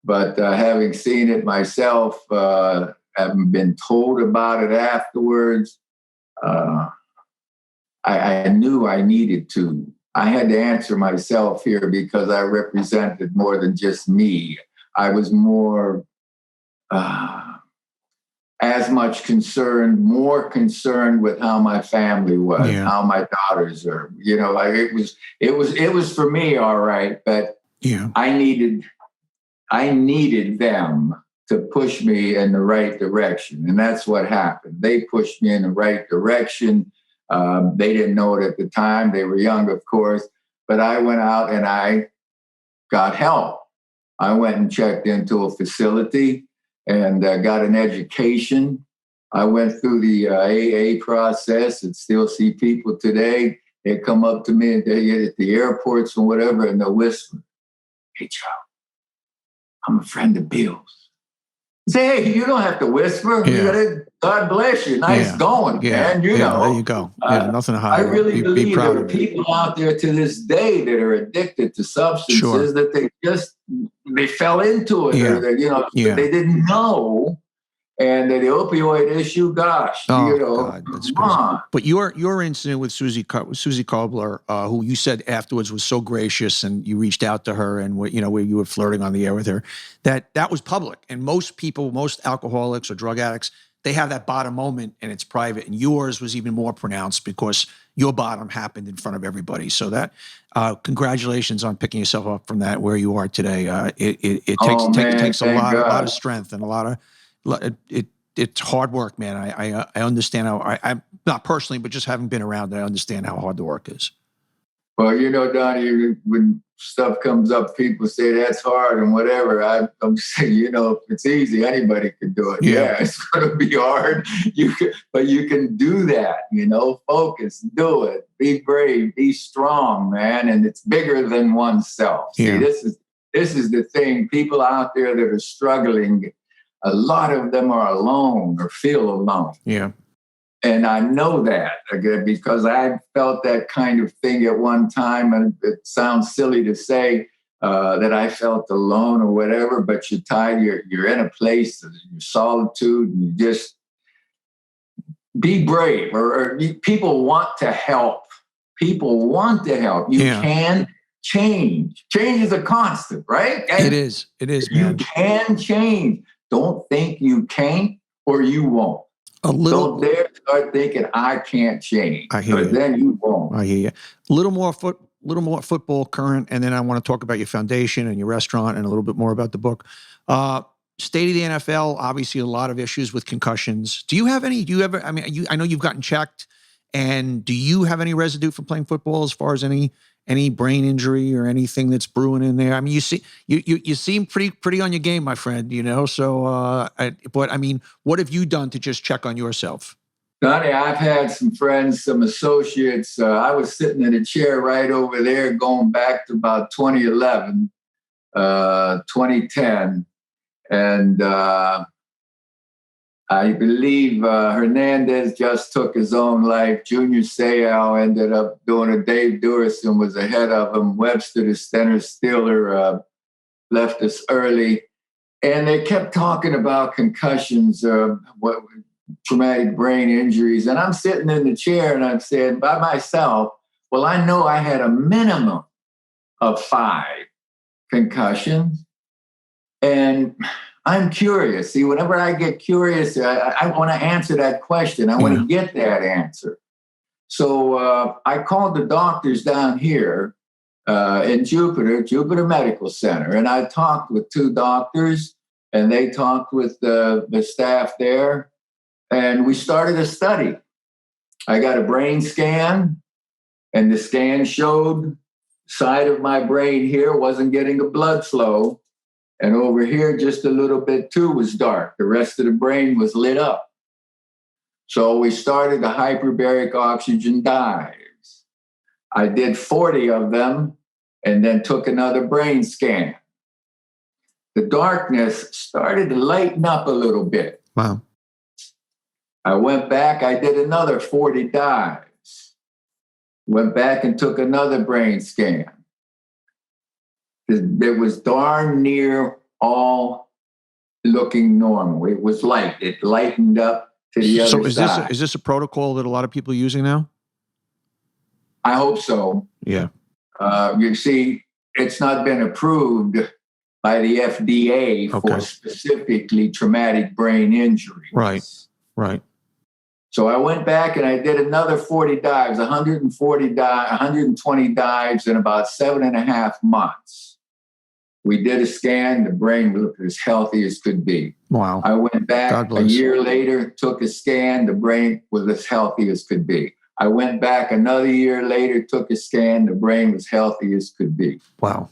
But having seen it myself, having been told about it afterwards, I knew I needed to. I had to answer myself here because I represented more than just me. I was more, as much concerned, more concerned with how my family was, how my daughters are. It was for me, all right, but I needed them to push me in the right direction, and that's what happened. They pushed me in the right direction. They didn't know it at the time. They were young, of course, but I went out and I got help. I went and checked into a facility and got an education. I went through the AA process and still see people today. They come up to me at the airports and whatever, and they'll whisper, "Hey, Joe, I'm a friend of Bill's." I say, "Hey, you don't have to whisper. You got to God bless you. Nice going, man. You know.
There you go. Nothing to hide.
I really
be
believe
proud
there are
of it.
people out there to this day that are addicted to substances that they fell into it, or that, they didn't know. And the opioid issue, gosh,
God, that's
come on.
But your incident with Susie Kobler, who you said afterwards was so gracious, and you reached out to her, and where you were flirting on the air with her, that was public. And most people, most alcoholics or drug addicts, they have that bottom moment, and it's private. And yours was even more pronounced because your bottom happened in front of everybody. So that, congratulations on picking yourself up from that where you are today. It takes a lot of strength and a lot of. It's hard work, man. I understand how I'm not personally, but just having been around, I understand how hard the work is.
Well, Donnie, when stuff comes up, people say that's hard and whatever. I'm saying, if it's easy, anybody can do it. Yeah, it's going to be hard. But you can do that. Focus, do it, be brave, be strong, man. And it's bigger than oneself. See, this is the thing. People out there that are struggling, a lot of them are alone or feel alone.
Yeah.
And I know that again because I felt that kind of thing at one time. And it sounds silly to say that I felt alone or whatever, but you're in a place of solitude and you just be brave. Or people want to help. People want to help. You can change. Change is a constant, right? And
it is, man.
You can change. Don't think you can't or you won't. Don't dare start thinking I can't change.
I hear you.
Then you won't.
I hear you. A little more football current, and then I want to talk about your foundation and your restaurant and a little bit more about the book. State of the NFL, obviously a lot of issues with concussions. Do you have any? I know you've gotten checked, and do you have any residue from playing football as far as any brain injury or anything that's brewing in there? I mean, you seem pretty on your game, my friend, so, but I mean, what have you done to just check on yourself?
Donnie, I've had some friends, some associates. I was sitting in a chair right over there going back to about 2011, 2010. And I believe Hernandez just took his own life. Junior Seau ended up doing a Dave Durison was ahead of him. Webster, the center stealer, left us early. And they kept talking about concussions, traumatic brain injuries. And I'm sitting in the chair and I'm saying by myself, well, I know I had a minimum of 5 concussions. And I'm curious. See, whenever I get curious, I want to answer that question. I want to get that answer. So I called the doctors down here in Jupiter Medical Center, and I talked with 2 doctors, and they talked with the staff there, and we started a study. I got a brain scan, and the scan showed side of my brain here wasn't getting a blood flow. And over here, just a little bit too was dark. The rest of the brain was lit up. So we started the hyperbaric oxygen dives. I did 40 of them and then took another brain scan. The darkness started to lighten up a little bit.
Wow.
I went back, I did another 40 dives. Went back and took another brain scan. It was darn near all looking normal. It was light. It lightened up to the other side.
So is this a protocol that a lot of people are using now?
I hope so.
Yeah.
You see, it's not been approved by the FDA for specifically traumatic brain injuries.
Right.
So I went back and I did another 40 dives, 120 dives in about 7.5 months. We did a scan. The brain looked as healthy as could be.
Wow.
I went back a year later, took a scan. The brain was as healthy as could be. I went back another year later, took a scan. The brain was healthy as could be.
Wow.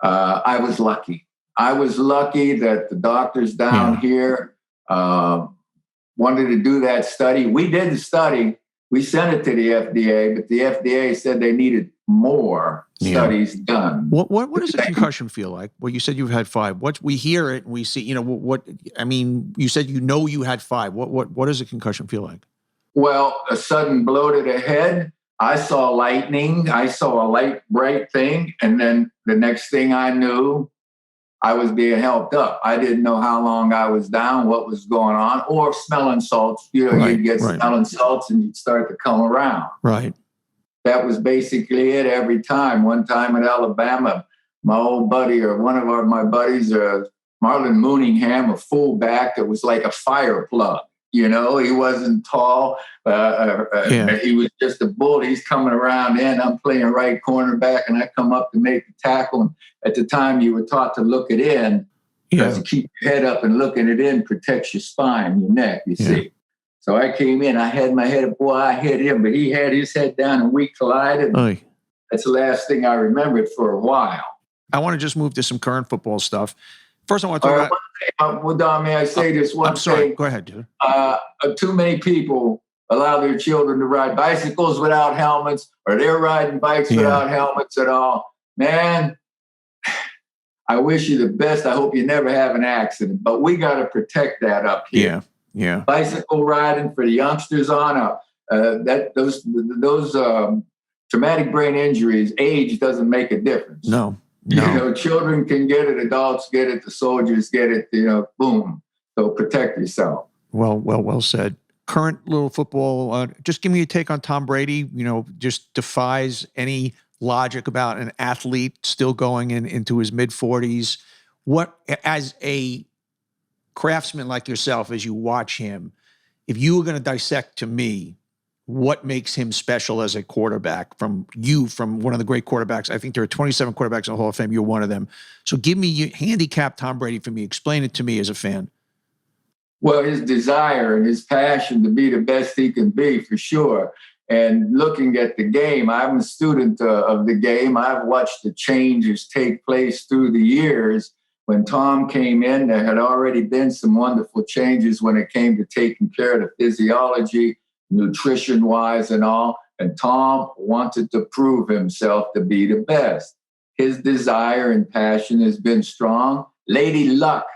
I was lucky. I was lucky that the doctors down here wanted to do that study. We did the study, We sent it to the FDA, but the FDA said they needed more studies done.
What does a concussion feel like? Well, you said you've had 5. We hear it and we see, I mean, you said you had 5. What does a concussion feel like?
Well, a sudden blow to the head. I saw lightning. I saw a light, bright thing. And then the next thing I knew, I was being helped up. I didn't know how long I was down, what was going on, or smelling salts. You'd get smelling salts and you'd start to come around.
Right.
That was basically it every time. One time in Alabama, my old buddy or one of my buddies, Marlon Mooningham, a fullback that was like a fire plug. He wasn't tall. He was just a bull. He's coming around in. I'm playing right cornerback, and I come up to make the tackle. And at the time, you were taught to look it in because you keep your head up and looking it in protects your spine, your neck, you see. So I came in. I had my head up. Boy, I hit him, but he had his head down, and we collided. That's the last thing I remembered for a while.
I want to just move to some current football stuff. First, I want to talk about...
Well, Don, may I say this one thing?
I'm sorry. Go ahead, dude.
Too many people allow their children to ride bicycles without helmets, or they're riding bikes without helmets at all. Man, I wish you the best. I hope you never have an accident. But we got to protect that up here.
Yeah.
Bicycle riding for the youngsters on up. Those traumatic brain injuries, age doesn't make a difference.
No.
Children can get it, adults get it, the soldiers get it, boom. So protect yourself.
Well said. Current little football, just give me a take on Tom Brady, just defies any logic about an athlete still going into his mid-40s. What, as a craftsman like yourself, as you watch him, if you were going to dissect to me what makes him special as a quarterback from one of the great quarterbacks. I think there are 27 quarterbacks in the Hall of Fame. You're one of them. So handicap Tom Brady for me. Explain it to me as a fan.
Well, his desire and his passion to be the best he can be, for sure. And looking at the game, I'm a student of the game. I've watched the changes take place through the years. When Tom came in, there had already been some wonderful changes when it came to taking care of the physiology, nutrition-wise and all. And Tom wanted to prove himself to be the best. His desire and passion has been strong. Lady Luck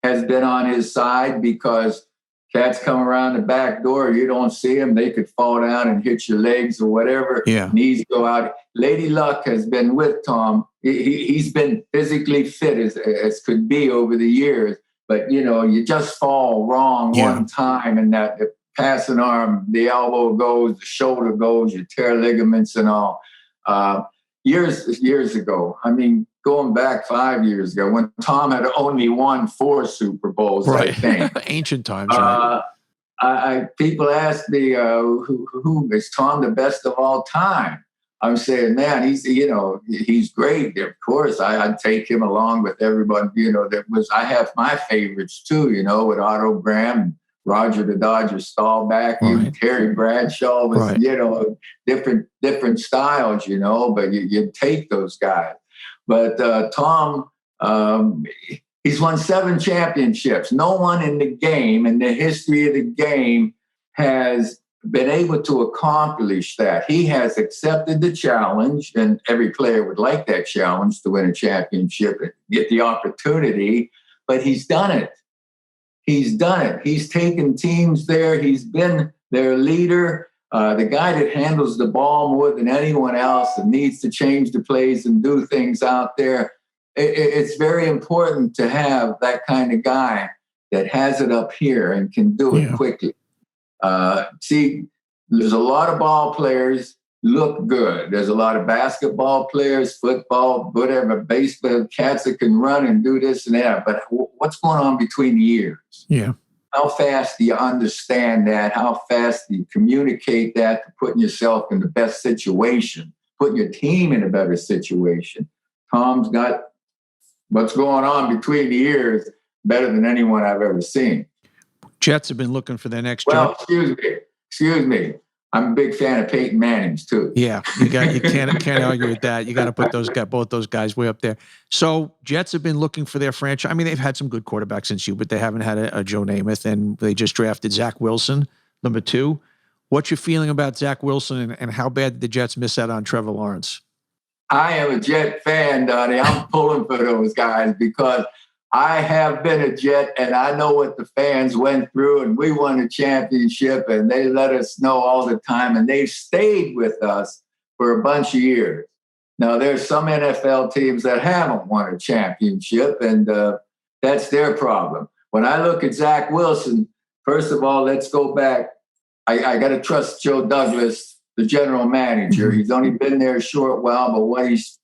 has been on his side because cats come around the back door, you don't see them, they could fall down and hit your legs or whatever. Knees go out. Lady Luck has been with Tom. He's been physically fit as could be over the years. But, you just fall wrong one time and that passing arm, the elbow goes, the shoulder goes, you tear ligaments and all. Years ago, going back 5 years ago, when Tom had only won 4 Super Bowls, I think.
Ancient times, right?
People ask me, who is Tom the best of all time? I'm saying, man, he's great. Of course, I'd take him along with everybody. I have my favorites too, with Otto Graham, Roger the Dodger Staubach, even Terry Bradshaw was, different styles, but you take those guys. But Tom, he's won 7 championships. No one in the game, in the history of the game, has been able to accomplish that. He has accepted the challenge, and every player would like that challenge to win a championship and get the opportunity, but he's done it. He's done it. He's taken teams there. He's been their leader, the guy that handles the ball more than anyone else and needs to change the plays and do things out there. It's very important to have that kind of guy that has it up here and can do it quickly. See, there's a lot of ball players look good. There's a lot of basketball players, football, whatever, baseball, cats that can run and do this and that. But what's going on between the ears?
Yeah.
How fast do you understand that? How fast do you communicate that to putting yourself in the best situation, putting your team in a better situation? Tom's got what's going on between the ears better than anyone I've ever seen.
Jets have been looking for their next
job. Excuse me. I'm a big fan of Peyton Manning's too.
Yeah, you can't argue with that. You got to put both those guys way up there. So Jets have been looking for their franchise. They've had some good quarterbacks since but they haven't had a Joe Namath, and they just drafted Zach Wilson, number 2. What's your feeling about Zach Wilson and how bad did the Jets miss out on Trevor Lawrence?
I am a Jet fan, Donnie. I'm pulling for those guys because I have been a Jet and I know what the fans went through, and we won a championship and they let us know all the time, and they've stayed with us for a bunch of years. Now, there's some NFL teams that haven't won a championship, and that's their problem. When I look at Zach Wilson, first of all, let's go back. I got to trust Joe Douglas, the general manager. He's only been there a short while, but what he's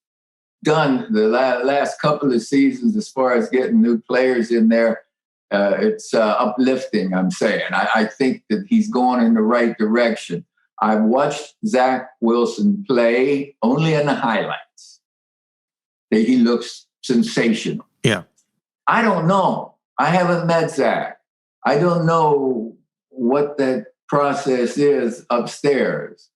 done the last couple of seasons as far as getting new players in there, it's uplifting, I'm saying. I think that he's going in the right direction. I've watched Zach Wilson play only in the highlights. He looks sensational.
Yeah.
I don't know. I haven't met Zach. I don't know what that process is upstairs.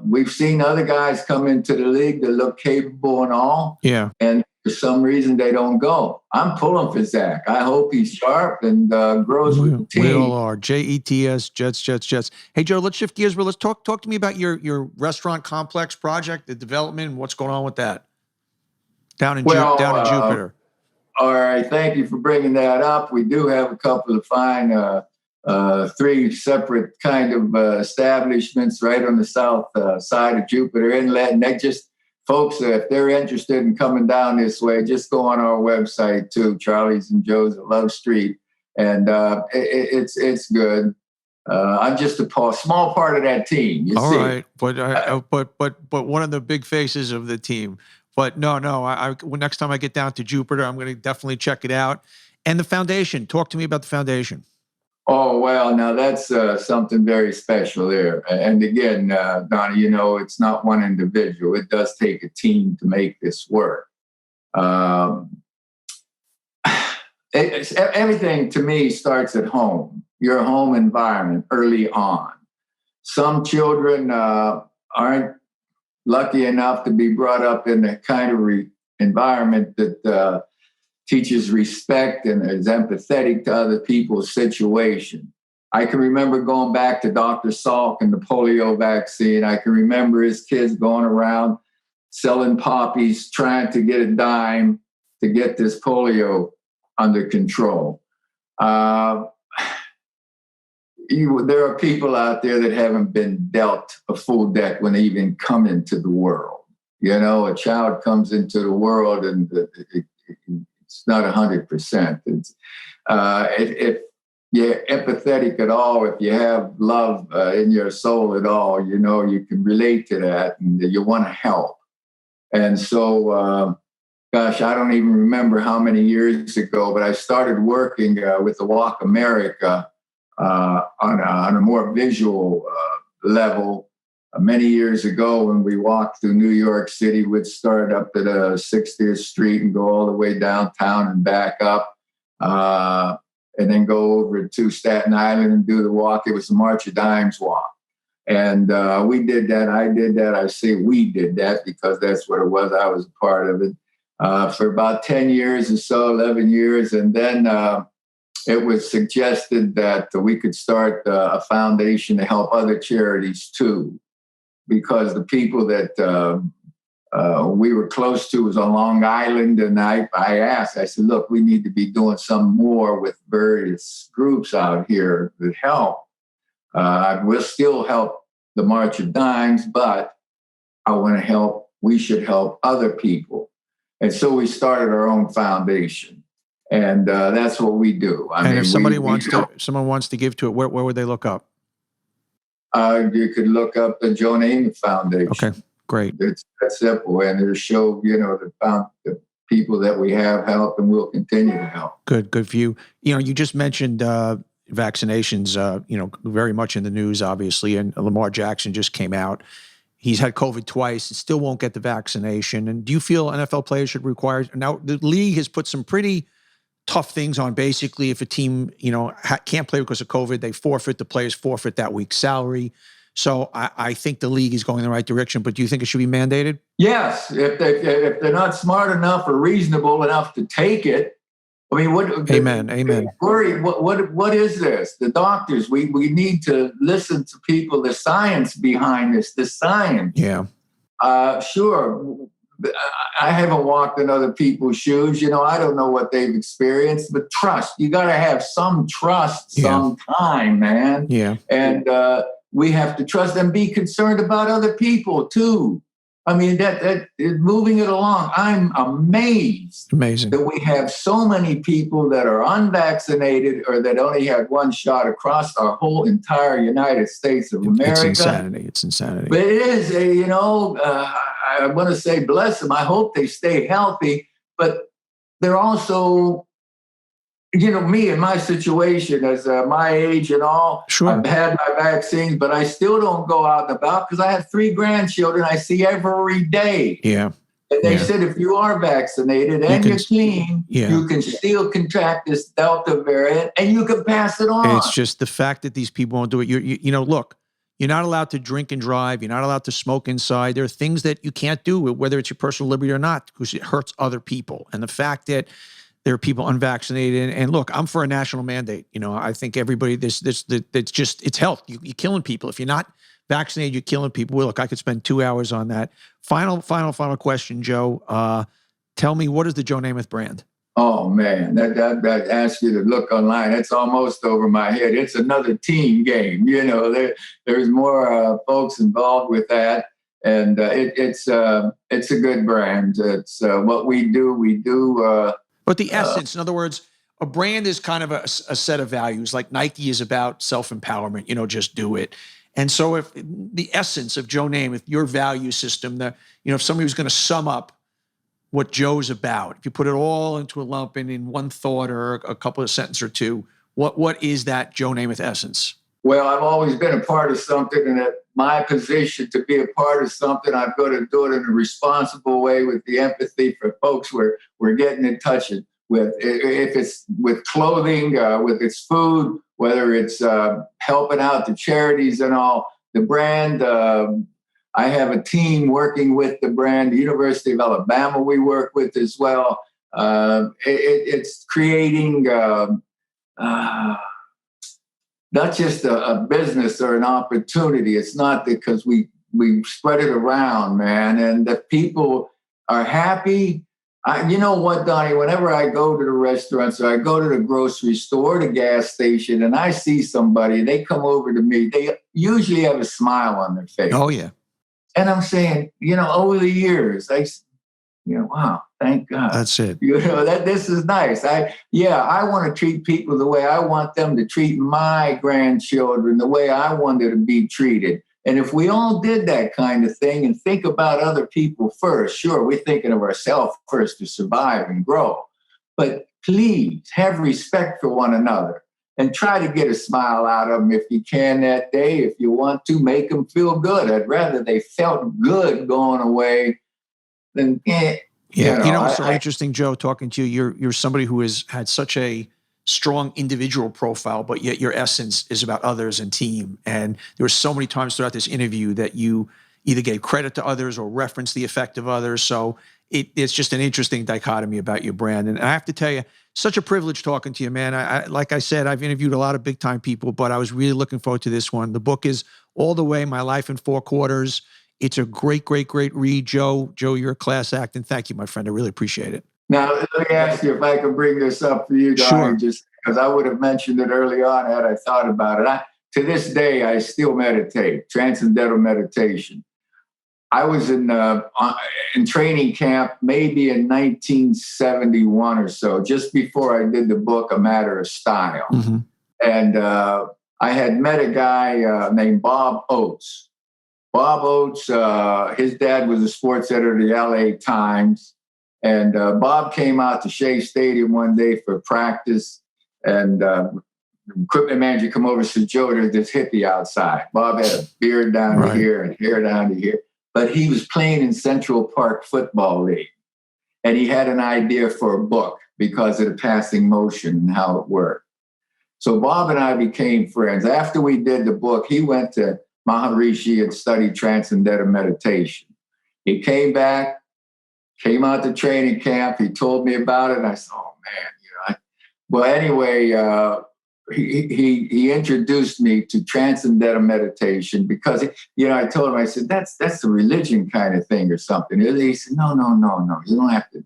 We've seen other guys come into the league that look capable and all.
Yeah.
And for some reason, they don't go. I'm pulling for Zach. I hope he's sharp and grows with the team.
We all are. Jets, Jets. Hey, Joe, let's shift gears. Well, let's talk to me about your restaurant complex project, the development, and what's going on with that down in Jupiter.
All right. Thank you for bringing that up. We do have a couple of fine 3 separate kind of establishments right on the south side of Jupiter Inlet. And that just, folks, if they're interested in coming down this way, just go on our website too, Charlie's and Joe's at Love Street. And it's good. I'm just a small part of that team. You
All
see.
right. But one of the big faces of the team. But no, next time I get down to Jupiter, I'm going to definitely check it out. And the foundation. Talk to me about the foundation.
Oh, well, now that's something very special there. And again, Donnie, it's not one individual. It does take a team to make this work. Everything to me starts at home, your home environment early on. Some children aren't lucky enough to be brought up in the kind of environment that teaches respect and is empathetic to other people's situation. I can remember going back to Dr. Salk and the polio vaccine. I can remember his kids going around selling poppies, trying to get a dime to get this polio under control. There are people out there that haven't been dealt a full deck when they even come into the world. A child comes into the world and it's not 100%. If you're empathetic at all, if you have love in your soul at all, you can relate to that and you want to help. And so, I don't even remember how many years ago, but I started working with the Walk America on a more visual level. Many years ago, when we walked through New York City, we'd start up at 60th Street and go all the way downtown and back up, and then go over to Staten Island and do the walk. It was the March of Dimes walk. And we did that. I did that. I say we did that because that's what it was. I was a part of it for about 10 years or so, 11 years. And then it was suggested that we could start a foundation to help other charities too, because the people that we were close to was on Long Island. And I said, look, we need to be doing some more with various groups out here that help. We'll still help the March of Dimes, but we should help other people. And so we started our own foundation. And that's what we do.
If someone wants to give to it, where would they look up?
You could look up the Joe Namath Foundation.
Okay, great.
It's that simple. And it'll show, the people that we have helped and will continue to help.
Good for you. You just mentioned vaccinations, very much in the news, obviously. And Lamar Jackson just came out. He's had COVID twice and still won't get the vaccination. And do you feel NFL players should require? Now, the league has put some pretty tough things on. Basically, if a team, can't play because of COVID, the players forfeit that week's salary. So I think the league is going in the right direction. But do you think it should be mandated?
Yes. If they're not smart enough or reasonable enough to take it, I mean, what?
Amen.
Worry. What is this? The doctors. We need to listen to people. The science behind this. The science.
Yeah.
Sure. I haven't walked in other people's shoes. I don't know what they've experienced, but trust. You got to have some trust sometime, man.
Yeah.
And we have to trust and be concerned about other people too. I mean, that is moving it along. I'm amazed that we have so many people that are unvaccinated or that only had one shot across our whole entire United States of America.
It's insanity.
But it is, I want to say bless them. I hope they stay healthy, but they're also, me in my situation as my age and all,
sure.
I've had my vaccines, but I still don't go out and about because I have 3 grandchildren I see every day.
Yeah.
And they said if you are vaccinated and you're clean, you can still contract this Delta variant and you can pass it on.
And it's just the fact that these people won't do it. Look, you're not allowed to drink and drive. You're not allowed to smoke inside. There are things that you can't do, whether it's your personal liberty or not, because it hurts other people. And the fact that there are people unvaccinated. And look, I'm for a national mandate. I think everybody, it's health. You're killing people. If you're not vaccinated, you're killing people. Well, look, I could spend 2 hours on that. Final question, Joe. Tell me, what is the Joe Namath brand?
Oh, man, that asks you to look online. It's almost over my head. It's another team game. There's more folks involved with that. And it's a good brand. It's what we do.
But the essence, in other words, a brand is kind of a set of values. Like Nike is about self-empowerment, just do it. And so if the essence of Joe Namath, your value system, if somebody was going to sum up what Joe's about, if you put it all into a lump and in one thought or a couple of sentences or two, what is that Joe Namath essence?
Well, I've always been a part of something, and at my position to be a part of something, I've got to do it in a responsible way with the empathy for folks we're getting in touch with. If it's with clothing, with its food, whether it's helping out the charities and all, the brand. I have a team working with the brand. The University of Alabama we work with as well. It's creating not just a business or an opportunity. It's not because we spread it around, man, and the people are happy. You know what, Donnie, whenever I go to the restaurants or I go to the grocery store, the gas station, and I see somebody, they come over to me, they usually have a smile on their face.
Oh, yeah.
And I'm saying, over the years, wow, thank God.
That's it.
This is nice. I want to treat people the way I want them to treat my grandchildren, the way I wanted to be treated. And if we all did that kind of thing and think about other people first, sure, we're thinking of ourselves first to survive and grow. But please have respect for one another and try to get a smile out of them if you can that day. If you want to, make them feel good. I'd rather they felt good going away than,
Yeah, it's so interesting, Joe, talking to you. You're somebody who has had such a strong individual profile, but yet your essence is about others and team. And there were so many times throughout this interview that you either gave credit to others or referenced the effect of others. So it's just an interesting dichotomy about your brand. And I have to tell you, such a privilege talking to you, man. I like I said, I've interviewed a lot of big time people, but I was really looking forward to this one. The book is All the Way, My Life in 4 Quarters. It's a great, great, great read, Joe. Joe, you're a class act, and thank you, my friend. I really appreciate it.
Now, let me ask you if I can bring this up for you, Donnie,
sure.
Just because I would have mentioned it early on had I thought about it. To this day, I still meditate, transcendental meditation. I was in training camp maybe in 1971 or so, just before I did the book, A Matter of Style.
Mm-hmm.
And I had met a guy named Bob Oates. Bob Oates, his dad was a sports editor of the LA Times. And Bob came out to Shea Stadium one day for practice. And the equipment manager come over and said, Joe, there's this hippie outside. Bob had a beard down to here and hair down to here. But he was playing in Central Park Football League. And he had an idea for a book because of the passing motion and how it worked. So Bob and I became friends. After we did the book, he went to Maharishi and studied transcendental meditation. He came back, came out to training camp. He told me about it. And I said, oh, man, Well, anyway, he introduced me to transcendental meditation because, I told him, I said, that's a religion kind of thing or something. He said, no, you don't have to do it.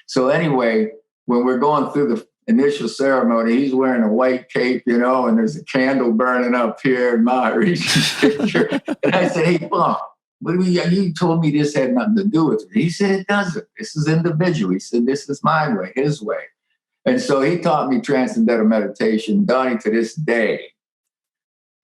So anyway, when we're going through the initial ceremony, he's wearing a white cape, and there's a candle burning up here in my picture. And I said, hey, Plum, you told me this had nothing to do with it. He said, it doesn't. This is individual. He said, this is my way, his way. And so he taught me transcendental meditation. Donnie, to this day,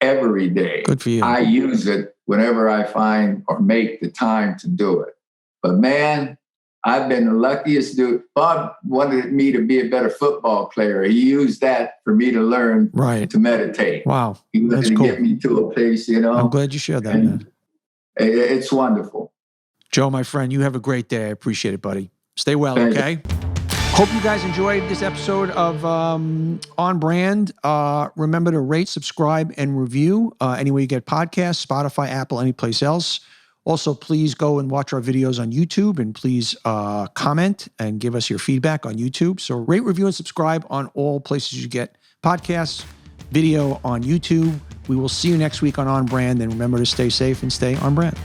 every day,
good for you.
I use it whenever I find or make the time to do it. But man, I've been the luckiest dude. Bob wanted me to be a better football player. He used that for me to learn to meditate.
Wow.
He wanted
That's
to
cool.
get me to a place,
I'm glad you shared that, man.
It's wonderful.
Joe, my friend, you have a great day. I appreciate it, buddy. Stay well, okay? Hope you guys enjoyed this episode of On Brand. Remember to rate, subscribe, and review anywhere you get podcasts, Spotify, Apple, any place else. Also, please go and watch our videos on YouTube, and please comment and give us your feedback on YouTube. So rate, review, and subscribe on all places you get podcasts, video on YouTube. We will see you next week on Brand. And remember to stay safe and stay on brand.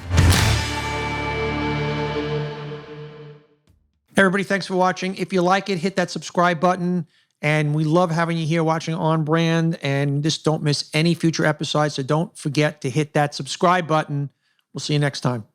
Everybody, thanks for watching. If you like it, hit that subscribe button. And we love having you here watching On Brand. And just don't miss any future episodes. So don't forget to hit that subscribe button. We'll see you next time.